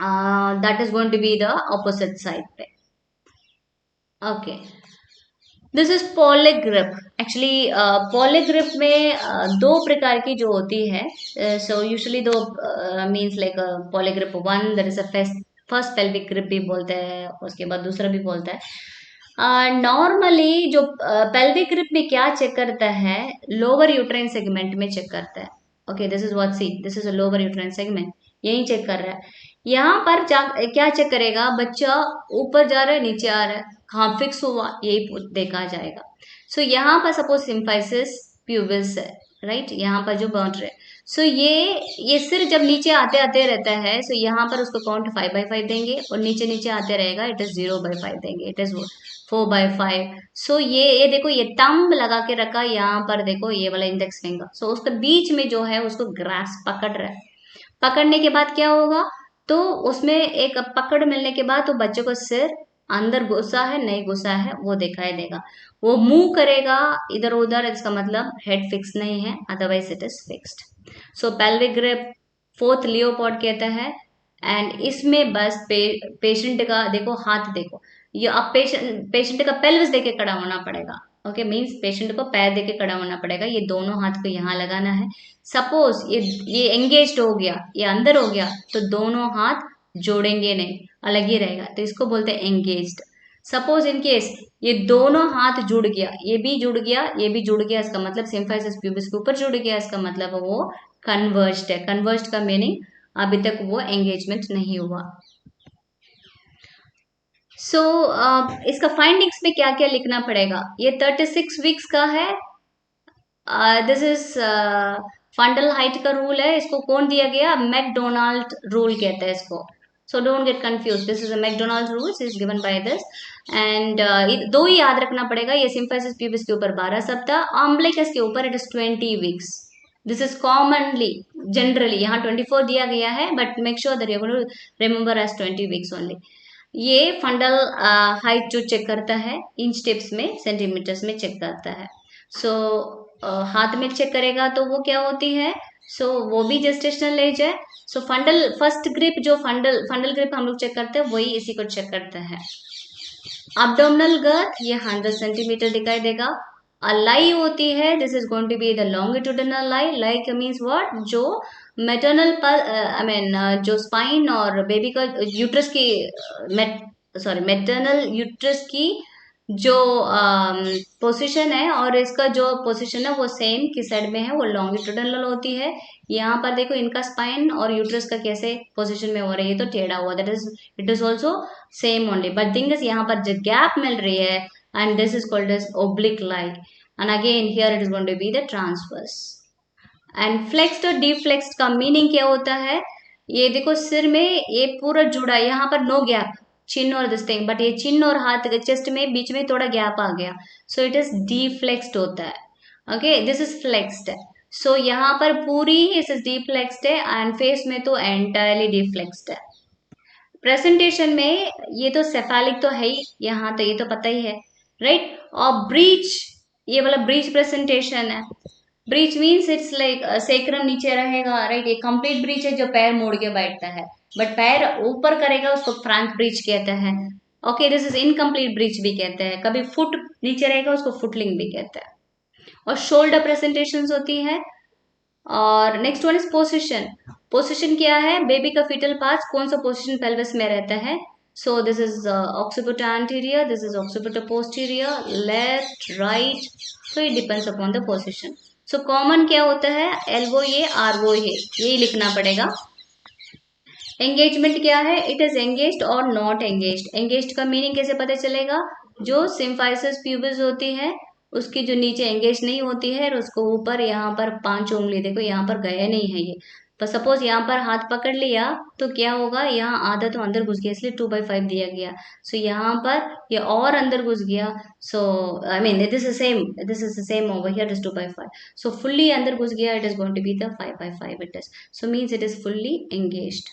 that is going to be the opposite side पे। Okay, this is polygrip. Actually polygrip में दो प्रकार की जो होती है, सो यूजुअली दो means like polygrip 1 that is a first pelvic grip भी बोलते हैं, उसके बाद दूसरा भी बोलता है। नॉर्मली जो पेल्विक ग्रिप में क्या चेक करता है? लोअर यूट्राइन सेगमेंट में चेक करता है। Okay, this is what, C this is a lower uterine segment, यही चेक कर रहा है। यहाँ पर क्या चेक करेगा? बच्चा ऊपर जा रहा है, नीचे आ रहा है, कहाँ फिक्स हुआ, यही देखा जाएगा। सो यहाँ पर सपोज सिम्फाइसिस प्यूबिस है, राइट? यहाँ पर जो बाउंड्री है, सो ये सिर जब नीचे आते आते रहता है, सो यहाँ पर उसको काउंट 5/5 देंगे और नीचे नीचे आते रहेगा, इट इज 0/5 देंगे, इट इज 4/5। सो ये देखो, ये तंब लगा के रखा, यहाँ पर देखो ये वाला इंडेक्स फिंगर, सो उसके बीच में जो है उसको ग्रास पकड़ रहा है। पकड़ने के बाद क्या होगा? तो उसमें एक पकड़ मिलने के बाद तो बच्चे को सिर अंदर घुसा है नहीं घुसा है वो दिखाई देगा, वो मूव करेगा इधर उधर, इसका मतलब हेड फिक्स नहीं है, otherwise it is fixed. So pelvic grip 4th लियोपॉड कहता है। एंड इसमें बस पेशेंट का देखो, हाथ देखो, ये अब पेशेंट का पेल्विस देके खड़ा होना पड़ेगा। ओके, मीन्स पेशेंट को पैर देके खड़ा होना पड़ेगा, ये दोनों हाथ को यहाँ लगाना है। सपोज ये एंगेज्ड हो गया, ये अंदर हो गया, तो दोनों हाथ जोड़ेंगे नहीं, अलग ही रहेगा, तो इसको बोलते हैं एंगेज्ड। सपोज इन केस ये दोनों हाथ जुड़ गया, ये भी जुड़ गया, ये भी जुड़ गया, इसका मतलब सिम्फाइसिस प्यूबिस के ऊपर जुड़ गया, इसका मतलब वो कन्वर्ज्ड है। कन्वर्ज्ड का मीनिंग अभी तक वो एंगेजमेंट नहीं हुआ। सो इसका फाइंडिंग्स में क्या क्या लिखना पड़ेगा? ये 36 वीक्स का है। दिस इज फंडल हाइट का रूल है। इसको कौन दिया गया? मैकडोनाल्ड रूल कहते हैं इसको। So don't get confuse, this is a McDonald rule is given by this. And दो ही याद रखना पड़ेगा, ये सिम्फाइसिस प्यूबिस के ऊपर 12 सप्ताह, अम्बिलिकस के ऊपर it is 20 weeks. This is commonly generally यहाँ 24 दिया गया है, but make sure that you going to remember as 20 weeks only. ये फंडल हाइट जो चेक करता है इंच टिप्स में, सेंटीमीटर्स में चेक करता है। सो हाथ में चेक करेगा तो वो क्या होती है? सो वो भी जेस्टेशनल एज है। सो फंडल फर्स्ट ग्रिप, जो फंडल फंडल ग्रिप हम लोग चेक करते हैं, वही इसी को चेक करता है। abdominal girth ये 100 सेंटीमीटर दिखाई देगा। लाई होती है, this is going to be the longitudinal lie. Lie means what? जो मेटर्नल पर आई मीन जो स्पाइन और बेबी का यूट्रस की मेटर्नल यूट्रस की जो पोजीशन है और इसका जो पोजीशन है वो सेम किस साइड में है? वो लॉन्गिट्यूडिनल होती है। यहाँ पर देखो इनका स्पाइन और यूट्रस का कैसे पोजीशन में हो रही है, तो टेढ़ा हुआ, that is it is also same only, but thing is यहाँ पर जो गैप मिल रही है, and this is called as oblique lie, and again here it is going to be the transverse. And flexed और डीफ्लेक्स्ड का meaning क्या होता है? ये देखो सिर में ये पूरा जुड़ा है, यहाँ पर नो गैप, चिन्ह और दिस थिंग, बट ये चिन्ह और हाथ चेस्ट में बीच में थोड़ा गैप आ गया, सो इट इज डीफ्लेक्स्ड होता है। ओके, दिस इज फ्लेक्स्ड है। सो यहाँ पर पूरी इस इज डीफ्लेक्स्ड है, एंड फेस में तो एंटायरली डीफ्लेक्स्ड है। प्रेजेंटेशन में ये तो सेफालिक तो है ही, यहाँ तो ये तो पता ही है, राइट। और ब्रीच, ये वाला ब्रीच प्रेजेंटेशन है। Breach means it's like sacrum नीचे रहेगा, राइट। ये कंप्लीट ब्रीच है जो पैर मोड़ के बैठता है, बट पैर ऊपर करेगा उसको फ्रंट ब्रीच कहते हैं। Okay, this is incomplete breach भी कहते हैं। कभी फुट नीचे रहेगा उसको फुटलिंग भी कहते हैं। और शोल्डर प्रेजेंटेशन होती है। और next one is position. Position क्या है? बेबी का फीटल पार्ट कौन सा पोजिशन पेल्विस में रहता है? So this is occiput anterior, this is occiput posterior, left right, so it depends upon the position. So common क्या होता है? एल्बो ये, आर्बो ये, यही लिखना पड़ेगा। एंगेजमेंट क्या है? इट इज एंगेज्ड और नॉट एंगेज्ड। एंगेज्ड का मीनिंग कैसे पता चलेगा? जो सिम्फाइसिस प्यूबिस होती है उसकी जो नीचे एंगेज नहीं होती है और उसको ऊपर यहाँ पर 5 उंगली, देखो यहाँ पर गया नहीं है ये, पर सपोज यहाँ पर हाथ पकड़ लिया तो क्या होगा? यहाँ आधा तो अंदर घुस गया, इसलिए 2/5 दिया गया। सो यहाँ पर ये और अंदर घुस गया, so I mean this is same, this is the same over here is 2/5, so fully अंदर घुस गया, it is going to be the 5/5 it is, so means it is fully engaged.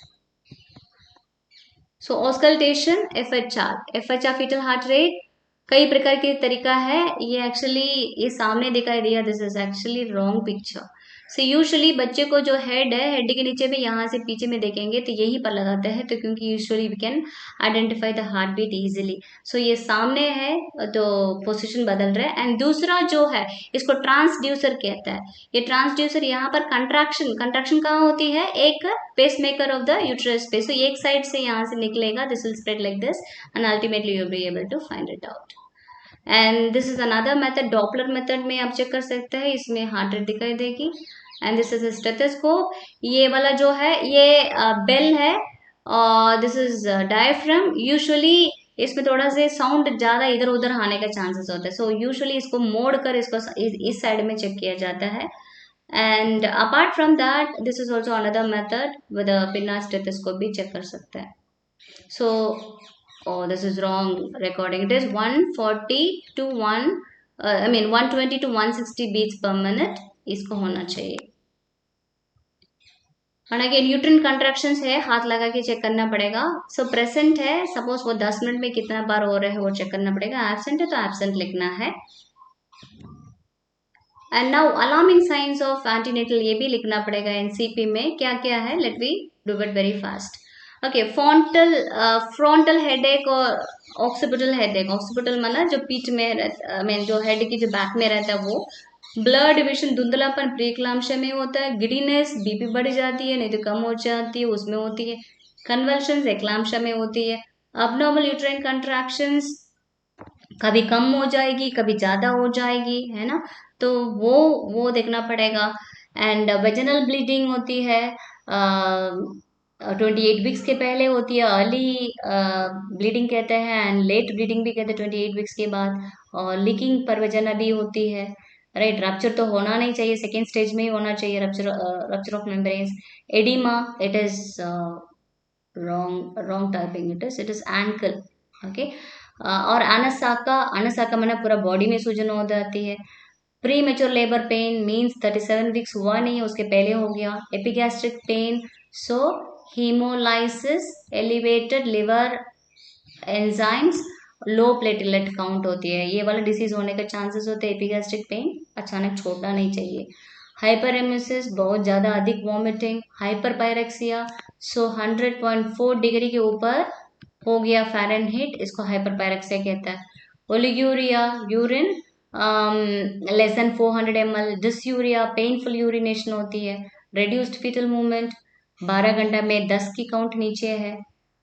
So auscultation, FHR foetal heart rate कई प्रकार के तरीका है। ये actually ये सामने दिखाई दिया, this is actually wrong picture. So usually बच्चे को जो हेड है, हेड के नीचे में यहाँ से पीछे में देखेंगे तो यहीं पर लगाते हैं, तो क्योंकि usually we can identify the heart beat easily. So ये सामने है तो पोजिशन बदल रहा है। एंड दूसरा जो है इसको ट्रांसड्यूसर कहता है। ये ट्रांसड्यूसर यहाँ पर कंट्रैक्शन, कंट्रैक्शन कहाँ होती है? एक pacemaker of the uterus पे, सो एक साइड से यहाँ से निकलेगा, this will spread like this, and ultimately you will be able to find it out. And this is another method, Doppler method में आप चेक कर सकते हैं, इसमें हार्ट रेट दिखाई देगी। एंड दिस इज स्टेथोस्कोप, ये वाला जो है ये बेल है, और दिस इज डायफ्राम। यूजुअली इसमें थोड़ा सा साउंड ज्यादा इधर उधर आने का चांसेस होता है, सो यूजुअली इसको मोड़ कर इसको इस साइड में चेक किया जाता है। And apart from that this is also another method, with पिना स्टेथोस्कोप भी चेक कर सकते हैं। सो oh, this is wrong recording. It is 140 to 120 to 160 beats per minute इसको होना चाहिए। और अगेन यूट्रिन कंट्रैक्शंस है, हाथ लगा के चेक करना पड़ेगा। सो प्रेजेंट है, सपोज वो 10 मिनट में कितना बार हो रहा है वो चेक करना पड़ेगा। एब्सेंट है तो एब्सेंट लिखना है। And now alarming signs of antenatal, ये भी लिखना पड़ेगा एनसीपी में। क्या क्या है? Let we do it very fast. Okay, frontal headache और ऑक्सीपिटल हेडेक। ऑक्सीपिटल मतलब जो पीठ में रहता, मीन जो हेड की जो बैक में रहता है वो। ब्लड डिविजन, धुंधलापन प्रीक्लाम्सिया में होता है। गिडीनेस, बीपी बढ़ जाती है नहीं तो कम हो जाती है, उसमें होती है। कन्वल्शंस एक्लाम्सिया में होती है। अबनॉर्मल यूट्राइन कंट्रैक्शंस कभी कम हो जाएगी, कभी ज़्यादा हो जाएगी, है ना। तो वो देखना पड़ेगा। एंड वेजिनल ब्लीडिंग होती है 28 वीक्स के पहले होती है, अर्ली ब्लीडिंग कहते हैं, एंड लेट ब्लीडिंग भी कहते हैं 28 वीक्स के बाद। और लीकिंग पर वजना भी होती है, राइट। रप्चर तो होना नहीं चाहिए, सेकेंड स्टेज में ही होना चाहिए, rupture of membranes. Oedema, it is wrong typing, it is ankle, okay। और अनसाका, अनसाका मैंने पूरा बॉडी में सूजन हो जाती है। Premature labour pain means 37 weeks हुआ नहीं है, उसके पहले हो गया। Epigastric pain, so haemolysis, elevated liver enzymes, low platelet count होती है, ये वाला डिसीज होने के चांसेस होते हैं। एपिगैस्ट्रिक पेन अचानक छोड़ना नहीं चाहिए। हाइपरेमेसिस, बहुत ज़्यादा अधिक वॉमिटिंग। हाइपर पायरेक्सिया, सो 100.4 डिग्री के ऊपर हो गया फ़ारेनहीट, इसको हाइपर पायरेक्सिया कहता है। Oliguria, urine less than 400 ml। Dysuria, painful urination होती है। रिड्यूस्ड फीटल मूवमेंट, 12 घंटा में 10 की काउंट नीचे है।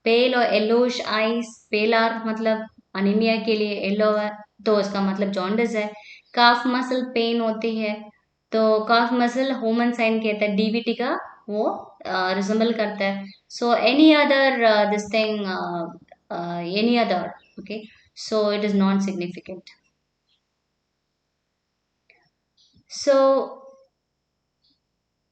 पेल और येलोइश आइज, पेल आर मतलब अनीमिया के लिए, येलो है तो इसका मतलब जॉन्डिस है। काफ मसल पेन होती है, तो काफ मसल ह्यूमन साइन कहता है, डीवीटी का वो रिजेंबल करता है। सो any other this thing, any other, okay, so it is non significant. So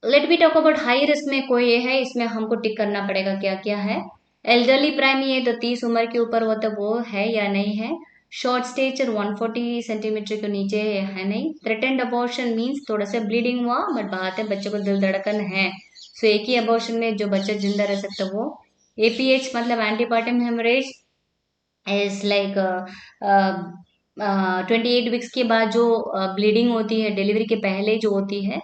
let be talk about high risk में कोई ये है, इसमें हमको टिक करना पड़ेगा क्या क्या है। एल्डरली प्राइम, ये तो 30 उम्र के ऊपर होता है, वो है या नहीं है। शॉर्ट स्टेचर 140 सेंटीमीटर के नीचे है नहीं। थ्रेटेंड अबॉर्शन मीन्स थोड़ा सा ब्लीडिंग हुआ बट बात है बच्चे को दिल धड़कन है, सो एक ही अबॉर्शन में जो बच्चा जिंदा रह सकता है वो। एपीएच मतलब antepartum haemorrhage is like 28 weeks के बाद जो ब्लीडिंग होती है, डिलीवरी के पहले जो होती है,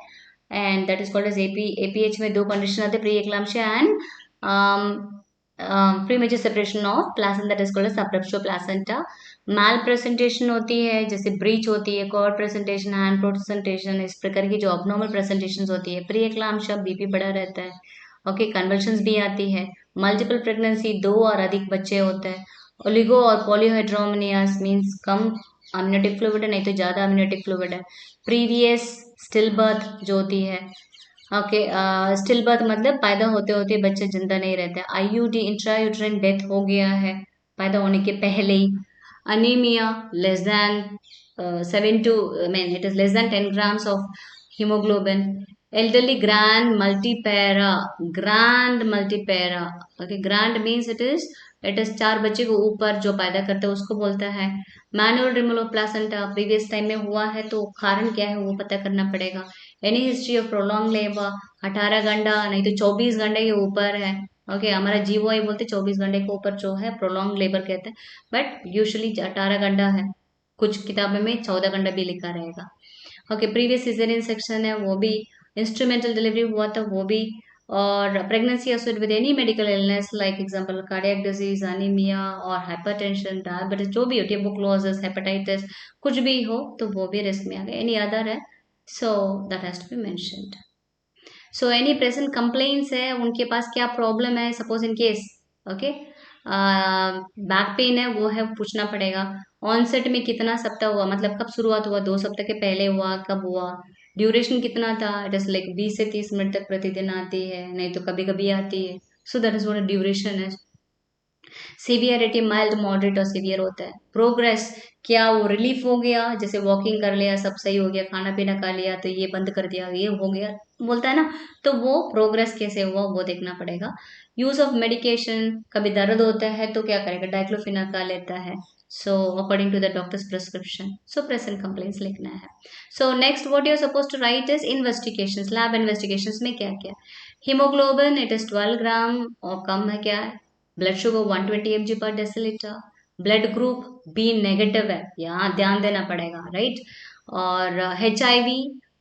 and that is called as APH में दो कंडीशन आते हैं, pre eclampsia and premature separation of placenta, that is called as abruptio placenta. Malpresentation होती है, जैसे ब्रीच होती है, कॉर्ड प्रेजेंटेशन, हैंड प्रेजेंटेशन, इस प्रकार की जो अबनॉर्मल प्रेजेंटेशन होती है। प्री एक्लाम्शिया, बीपी बढ़ा रहता है, ओके, कन्वर्शंस भी आती है। मल्टीपल प्रेगनेंसी, 2 और अधिक बच्चे होते हैं। ओलिगो और पॉलीहाइड्रोमनियास मीन्स कम अम्नियोटिक फ्लूइड है, नहीं तो ज़्यादा अम्नियोटिक फ्लूइड है। प्रीवियस स्टिल बर्थ जो होती है, ओके, स्टिल बर्थ मतलब पैदा होते होते बच्चे जिंदा नहीं रहते। आईयूडी, इंट्रा यूट्राइन डेथ हो गया है पैदा होने के पहले ही। Anaemia, less than 7 to mean it is less than 10 grams of haemoglobin. Elderly grand multipara, grand multipara, okay, grand means it is 4 बच्चे को ऊपर जो पैदा करते हैं उसको बोलता है। Manual removal of placenta previous time में हुआ है तो कारण क्या है वो पता करना पड़ेगा। Any history of prolong labour, 18 घंटा नहीं तो 24 घंटे के ऊपर है, ओके, हमारा जीवोआई बोलते 24 घंटे के ऊपर जो है प्रोलॉन्ग लेबर कहते हैं, बट यूजुअली 18 घंटा है, कुछ किताबों में 14 घंटा भी लिखा रहेगा। ओके, प्रीवियस सीजरियन सेक्शन है वो भी। इंस्ट्रूमेंटल डिलीवरी हुआ था वो भी। और pregnancy associated with any medical illness like example cardiac disease, anaemia और हाइपरटेंशन, डायबिटीज, जो भी हो, ट्यूबरकुलोसिस, हेपेटाइटिस, कुछ भी हो तो वो भी रिस्क में आ गया। एनी अदर है, so that has to be mentioned. So any present complaints है, उनके पास क्या प्रॉब्लम है, suppose in case, okay, back pain है वो है पूछना पड़ेगा। ऑनसेट में कितना सप्ताह हुआ, मतलब कब शुरुआत हुआ, 2 सप्ताह के पहले हुआ, कब हुआ। ड्यूरेशन कितना था, इट इज लाइक 20 से 30 मिनट तक प्रतिदिन आती है, नहीं तो कभी कभी आती है, so that is what duration है। सीवियरिटी माइल्ड, मॉडरेट और सीवियर होता है। प्रोग्रेस, क्या वो रिलीफ हो गया, जैसे वॉकिंग कर लिया सब सही हो गया, खाना पीना खा लिया तो ये बंद कर दिया ये हो गया, बोलता है ना, तो वो प्रोग्रेस कैसे हुआ वो देखना पड़ेगा। यूज ऑफ मेडिकेशन, कभी दर्द होता है तो क्या करेगा, डाइक्लोफिनाक खा लेता है, so according to the doctor's prescription. So present complaints लिखना है। So next what you are suppose to write is investigations, lab investigations में क्या क्या। हीमोग्लोबिन इट इज 12 ग्राम और कम है क्या है। Blood sugar 120 mg per decilitre. Blood group B negative है, यहाँ ध्यान देना पड़ेगा, राइट। और HIV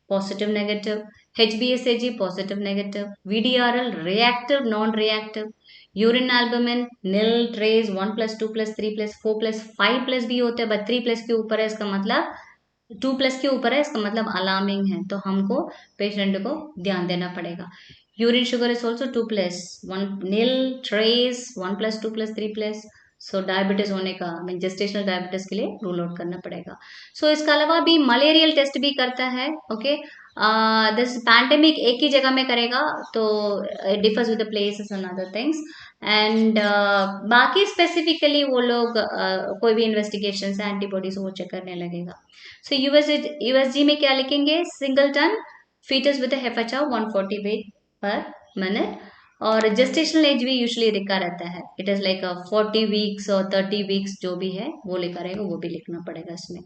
positive negative, HbSAg positive negative, VDRL reactive non reactive, urine albumin nil, trace 1+2+3+4+5+ भी होते हैं, बट 3+ के ऊपर है इसका मतलब, 2+ के ऊपर है इसका मतलब अलार्मिंग है, तो हमको पेशेंट को ध्यान देना पड़ेगा। Urine sugar is also 2+, 1 nil, trace 1+2+3+, so diabetes होने का, मीन जेस्टेशनल डायबिटीज के लिए रूल आउट करना पड़ेगा। सो इसके अलावा भी मलेरियल टेस्ट भी करता है। ओके, दिस पैंडेमिक एक ही जगह में करेगा, तो it differs with the places and other things. And बाकी स्पेसिफिकली वो लोग कोई भी इन्वेस्टिगेशन एंटीबॉडीज वो चेक करने लगेगा। सो यूएसजी में क्या लिखेंगे, singleton foetus with FHR 140 beat per minute. और जेस्टेशनल एज भी यूजुअली लिखा रहता है, इट इज लाइक 40 वीक्स और 30 वीक्स जो भी है वो लिखा रहेगा, वो भी लिखना पड़ेगा इसमें।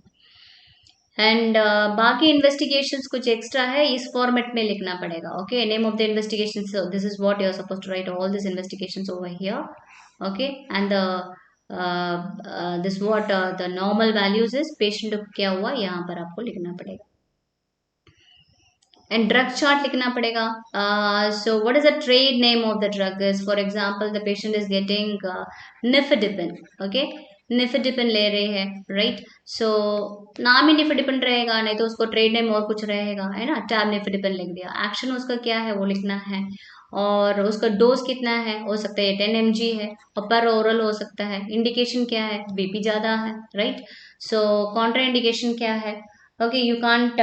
एंड बाकी इन्वेस्टिगेशंस कुछ एक्स्ट्रा है, इस फॉर्मेट में लिखना पड़ेगा। Okay, name of the investigation, so this is what you are suppose to write all this investigations over here. Okay, and this what the normal values is, patient को क्या हुआ यहाँ पर आपको लिखना पड़ेगा। एंड ड्रग चार्ट लिखना पड़ेगा। So what is the trade name of the drug is, for example the patient is getting nifedipine. Okay, nifedipine ले रहे हैं, राइट। सो नाम ही निफेडिपिन रहेगा, नहीं तो उसको ट्रेड नेम और कुछ रहेगा, है ना। टैब निफेडिपिन लिख दिया, एक्शन उसका क्या है वो लिखना है, और उसका डोज कितना है, हो सकता है 10 mg है, और पर ओरल हो सकता है। इंडिकेशन क्या है, बीपी ज्यादा है, राइट। सो कॉन्ट्रा इंडिकेशन क्या है, okay, you can't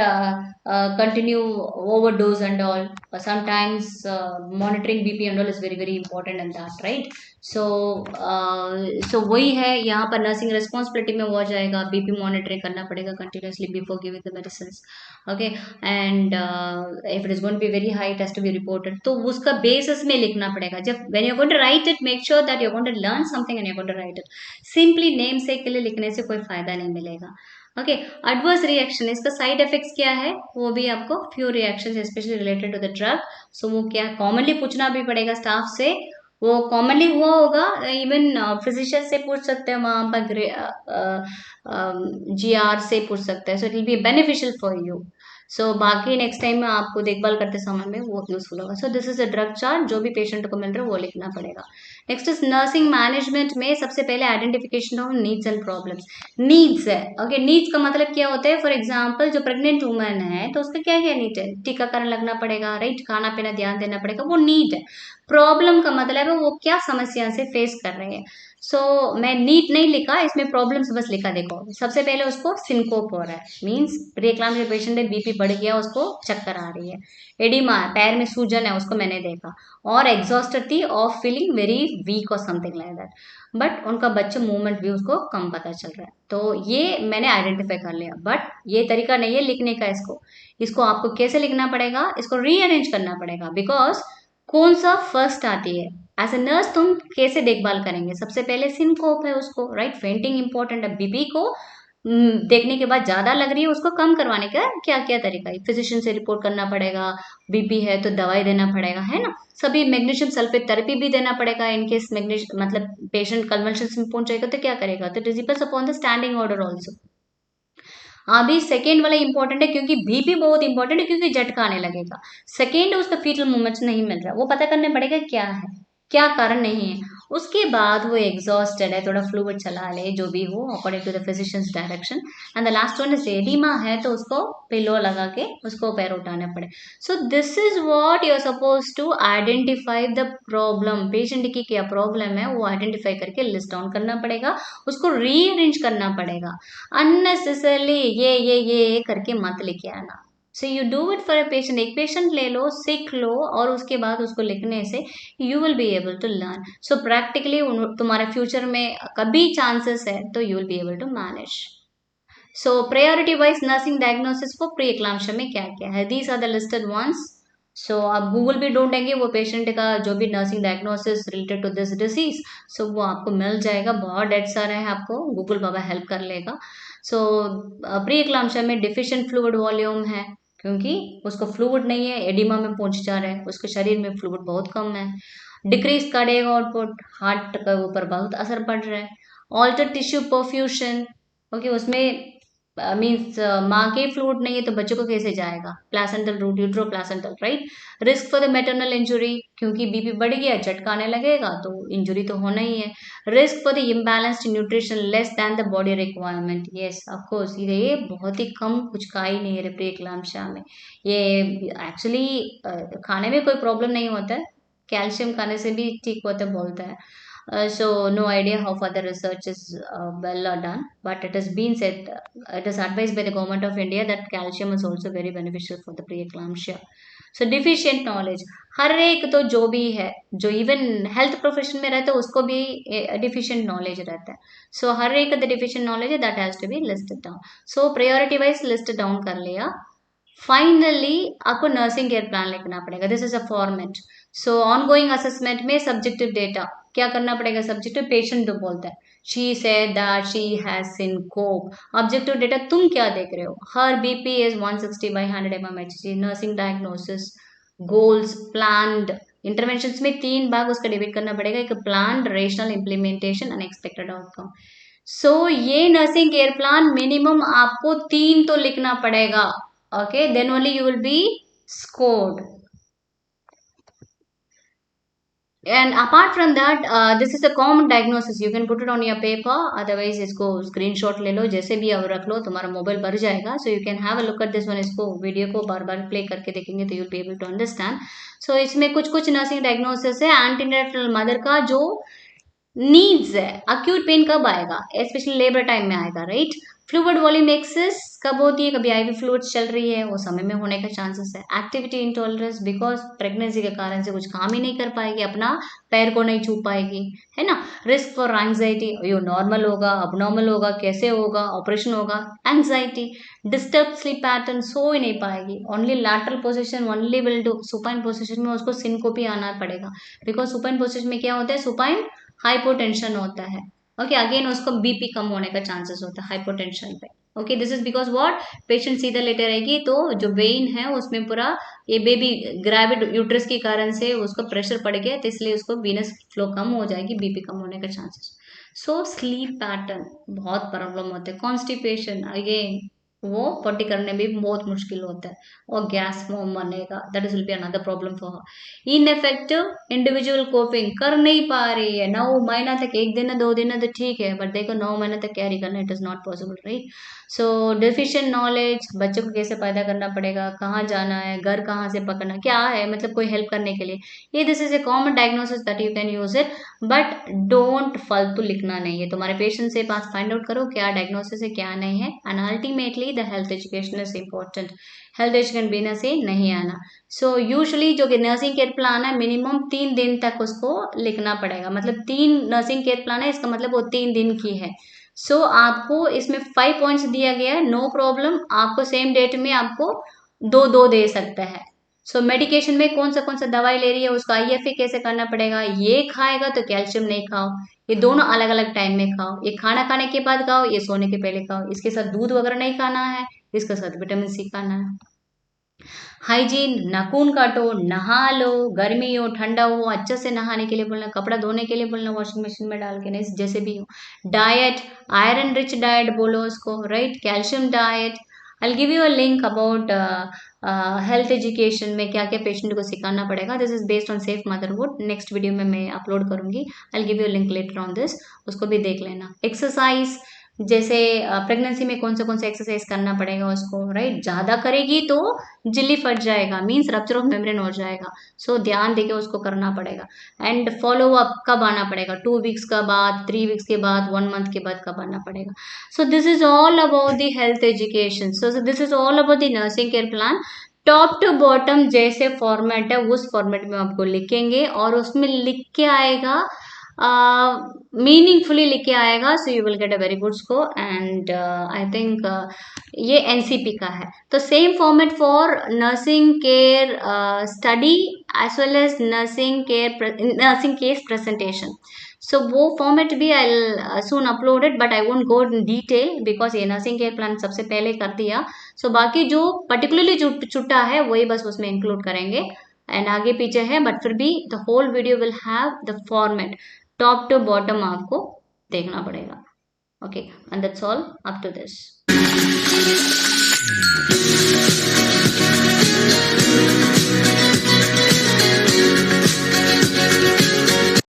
continue overdose and all. Sometimes monitoring BP and all is very very important in that, right? so वही है यहाँ पर, नर्सिंग रिस्पॉन्सिबिलिटी में वो आ जाएगा, बीपी मॉनिटरिंग करना पड़ेगा continuously before giving the medicine. Okay, and if it is going to be very high, it has to be reported, तो उसका बेसिस में लिखना पड़ेगा। जब when you are going to write it, make sure that you are going to learn something and you are going to write it. Simply name से के लिए लिखने से कोई फायदा नहीं मिलेगा। ओके, एडवर्स रिएक्शन, इसका साइड इफेक्ट्स क्या है वो भी आपको, few reactions specially related to the drug. So वो क्या कॉमनली पूछना भी पड़ेगा स्टाफ से, वो कॉमनली हुआ होगा, इवन फिजिशियन से पूछ सकते हैं वहां पर, GR से पूछ सकते हैं। So it will be beneficial for you. So बाकी नेक्स्ट टाइम में आपको देखभाल करते समय में वो यूजफुल होगा। सो this is a drug chart, जो भी पेशेंट को मिल रहा है वो लिखना पड़ेगा। नेक्स्ट इज नर्सिंग मैनेजमेंट में सबसे पहले identification of needs and problems. Needs है, ओके, नीड्स का मतलब क्या होता है, फॉर एग्जांपल जो प्रेग्नेंट वुमन है तो उसका क्या क्या नीड है, टीकाकरण लगना पड़ेगा, राइट, खाना पीना ध्यान देना पड़ेगा, वो नीड है। प्रॉब्लम का मतलब है वो क्या समस्या से फेस कर रहे हैं। सो मैं नीट नहीं लिखा इसमें, प्रॉब्लम्स बस लिखा। देखो सबसे पहले उसको सिंकोप हो रहा है, मींस प्रीएक्लाम्सिया पेशेंट है, बीपी बढ़ गया, उसको चक्कर आ रही है। एडिमा, पैर में सूजन है, उसको मैंने देखा, और एग्जॉस्टेड थी ऑफ फीलिंग वेरी वीक और समथिंग लाइक दैट, बट उनका बच्चा मूवमेंट भी उसको कम पता चल रहा है, तो ये मैंने आइडेंटिफाई कर लिया। बट ये तरीका नहीं है लिखने का, इसको इसको आपको कैसे लिखना पड़ेगा, इसको रीअरेंज करना पड़ेगा, बिकॉज कौन सा फर्स्ट आती है। एज ए नर्स तुम कैसे देखभाल करेंगे, सबसे पहले सिनकोप है उसको, राइट, फेंटिंग इंपॉर्टेंट है, बीपी को देखने के बाद ज्यादा लग रही है, उसको कम करवाने का क्या क्या तरीका है, फिजिशियन से रिपोर्ट करना पड़ेगा, बीपी है तो दवाई देना पड़ेगा, है ना। सभी मैग्नीशियम सल्फेट थेरेपी भी देना पड़ेगा, इनकेस मैग्नीशियम मतलब पेशेंट कन्वल्शन में पहुंच जाएगा तो क्या करेगा, तो it depends upon the standing order also. अभी सेकेंड वाला इंपॉर्टेंट है, क्योंकि बीपी बहुत इंपॉर्टेंट है, क्योंकि झटका आने लगेगा। सेकेंड उसका फीटल मूवमेंट्स नहीं मिल रहा, वो पता करने पड़ेगा क्या है, क्या कारण नहीं है। उसके बाद वो एग्जॉस्टेड है, थोड़ा फ्लूइड चला ले, जो भी हो according to the physician's direction. And the last one is oedema है, तो उसको पिलो लगा के उसको पैर उठाना पड़े। So this is what you are suppose to identify the problem, patient की क्या प्रॉब्लम है वो आइडेंटिफाई करके लिस्ट डाउन करना पड़ेगा, उसको रीअरेंज करना पड़ेगा। अननेसेसरली ये करके मत लेके आना। So you do it for a patient, एक पेशेंट ले लो, सीख लो, और उसके बाद उसको लिखने से you will be able to learn. So practically तुम्हारे फ्यूचर में कभी चांसेस है तो you will be able to manage. So priority wise nursing diagnosis for pre eclampsia में क्या क्या है, these are the listed ones. So आप गूगल भी ढूंढेंगे वो पेशेंट का जो भी nursing diagnosis related to this disease, so वो आपको मिल जाएगा, बहुत डेट सारे हैं, आपको गूगल बाबा हेल्प कर लेगा। सो प्री एक्लाम्पशिया में डिफिशिएंट फ्लूइड वॉल्यूम है, क्योंकि उसको फ्लूइड नहीं है, एडिमा में पहुंच जा रहा है, उसके शरीर में फ्लूइड बहुत कम है। डिक्रीज कार्डियक आउटपुट, हार्ट के ऊपर बहुत असर पड़ रहा है। ऑल्टर टिश्यू परफ्यूशन, ओके, उसमें मीन्स माँ के फ्लूइड नहीं है तो बच्चों को कैसे जाएगा, placental route, utero placental, right. Risk for the maternal injury, क्योंकि बीपी बढ़ गया, झटकाने लगेगा तो इंजुरी तो होना ही है। Risk for the imbalanced nutrition less than the body requirement, yes of course, ये बहुत ही कम, कुछ का ही नहीं है प्री एक्लाम्पशिया में। ये एक्चुअली खाने में कोई प्रॉब्लम नहीं होता है, कैल्शियम खाने से भी ठीक होता है बोलता है। So no idea how further research is well done, but it has been said, it is advised by the government of India that calcium is also very beneficial for the preeclampsia. So deficient knowledge, हर एक तो जो भी है, जो even health profession में रहता है उसको भी डिफिशिएंट नॉलेज रहता है. सो हर एक द डिफिशिएंट नॉलेज है that has to be listed down. So priority wise list down कर लिया. फाइनली आपको नर्सिंग केयर प्लान लिखना पड़ेगा. This is a format. So on going assessment में सब्जेक्टिव डेटा क्या करना पड़ेगा. सब्जेक्टिव पेशेंट जो बोलता है she said that she has syncope. Objective data तुम क्या देख रहे हो. Her BP is 160/100 mmHg. Nursing diagnosis, goals, planned interventions में 3 भाग उसका डिवाइड करना पड़ेगा. एक plan, rationale, implementation, unexpected outcome. So ये नर्सिंग केयर प्लान मिनिमम आपको 3 तो लिखना पड़ेगा. Okay, then only you will be scored. And apart from that, this is a common diagnosis. You can put it on your paper. Otherwise, इसको screenshot ले लो, जैसे भी अब रख लो, तुम्हारा मोबाइल भर जाएगा. So you can have a look at this one. इसको वीडियो को बार बार प्ले करके देखेंगे तो you'll be able to understand. So इसमें कुछ कुछ नर्सिंग डायग्नोसिस है. एंटीनेटल मदर का जो नीड्स है, अक्यूट पेन कब आएगा, स्पेशली लेबर टाइम में आएगा, राइट. फ्लूइड वॉल्यूम एक्सेस कब होती है, कभी आईवी फ्लूइड्स चल रही है, वो समय में होने का चांसेस है. एक्टिविटी इंटॉलरेंस, बिकॉज प्रेगनेंसी के कारण से कुछ काम ही नहीं कर पाएगी, अपना पैर को नहीं छू पाएगी, है ना. रिस्क फॉर एंग्जाइटी, ये नॉर्मल होगा, अबनॉर्मल होगा, कैसे होगा, ऑपरेशन होगा. एंग्जाइटी, डिस्टर्ब स्लीप पैटर्न, सो ही नहीं पाएगी. Only lateral position only will do. Supine position में उसको सिनकोपी आना पड़ेगा, बिकॉज सुपाइन पोजीशन में क्या होता है, सुपाइन हाइपोटेंशन होता है. ओके, अगेन उसको बीपी कम होने का चांसेस होता है हाइपोटेंशन पे. Okay, this is because what, patient सीधा लेटे रहेगी तो जो वेन है उसमें पूरा ये बेबी ग्रेविड यूट्रस के कारण से उसको प्रेशर पड़ गया, तो इसलिए उसको वीनस फ्लो कम हो जाएगी, बीपी कम होने का चांसेस. सो स्लीप पैटर्न बहुत प्रॉब्लम होते हैं. कॉन्स्टिपेशन, अगेन वो पॉटी करने में भी बहुत मुश्किल होता है, और गैस फॉर्म बनेगा, that is will be another problem for her. Ineffective individual coping, कर नहीं पा रही है 9 महीना तक, 1 दिन 2 दिन तो ठीक है, बट देखो 9 महीने तक कैरी करना it is not possible, right. So deficient knowledge, बच्चों को कैसे पैदा करना पड़ेगा, कहाँ जाना है, घर कहाँ से पकड़ना, क्या है मतलब कोई हेल्प करने के लिए, ये this is a common diagnosis that you can use it. But don't फालतू लिखना नहीं है. तुम्हारे पेशेंट से पास फाइंड आउट करो क्या डायग्नोसिस है क्या नहीं है. And ultimately the health education is important. Health education बिना से नहीं आना. सो यूजुअली जो कि नर्सिंग केयर प्लान है, मिनिमम 3 दिन तक उसको लिखना पड़ेगा. मतलब 3 नर्सिंग केयर प्लान है, इसका मतलब वो 3 दिन की है. सो आपको इसमें 5 पॉइंट्स दिया गया है, नो प्रॉब्लम. आपको सेम डेट में आपको 2 दे सकता है. सो मेडिकेशन में कौन सा दवाई ले रही है, उसका IFA कैसे करना पड़ेगा. ये खाएगा तो कैल्शियम नहीं खाओ, ये दोनों अलग अलग टाइम में खाओ. ये खाना खाने के बाद खाओ, ये सोने के पहले खाओ. इसके साथ दूध वगैरह नहीं खाना है, इसके साथ विटामिन C खाना है. हाइजीन, नाखून काटो, नहा लो, गर्मी हो ठंडा हो अच्छे से नहाने के लिए बोलना, कपड़ा धोने के लिए बोलना वॉशिंग मशीन में डाल के, नहीं जैसे भी हो. डाइट, आयरन रिच डाइट बोलो उसको, right. Calcium diet. I give you a link about health education में क्या क्या पेशेंट को सिखाना पड़ेगा. This is based on safe motherhood. Next video में मैं अपलोड करूंगी. I give you link later on this, उसको भी देख लेना. एक्सरसाइज, जैसे प्रेगनेंसी में कौन सा एक्सरसाइज करना पड़ेगा उसको, राइट. ज्यादा करेगी तो जिल्ली फट जाएगा, मीन्स रप्चर ऑफ मेम्ब्रेन हो जाएगा. सो ध्यान देके उसको करना पड़ेगा. एंड फॉलो अप कब आना पड़ेगा, 2 वीक्स का बाद, 3 वीक्स के बाद, 1 मंथ के बाद कब आना पड़ेगा. So this is all about the health education. So this is all about the nursing care plan. Top to bottom जैसे फॉर्मेट है उस फॉर्मेट में आपको लिखेंगे, और उसमें लिख के आएगा, मीनिंगफुली लिख के आएगा. So you will get a very good score. And I think ये NCP का है. तो same format for nursing care study as well as nursing case presentation. So वो फॉर्मेट भी I soon upload it, but I won't go in detail because ये nursing care plan सबसे पहले कर दिया. सो बाकी जो पर्टिकुलरली छुट्टा है वही बस उसमें इंक्लूड करेंगे. एंड आगे पीछे है, बट फिर भी the whole video will have the format top to bottom आपको देखना पड़ेगा. Okay, and that's all up to this.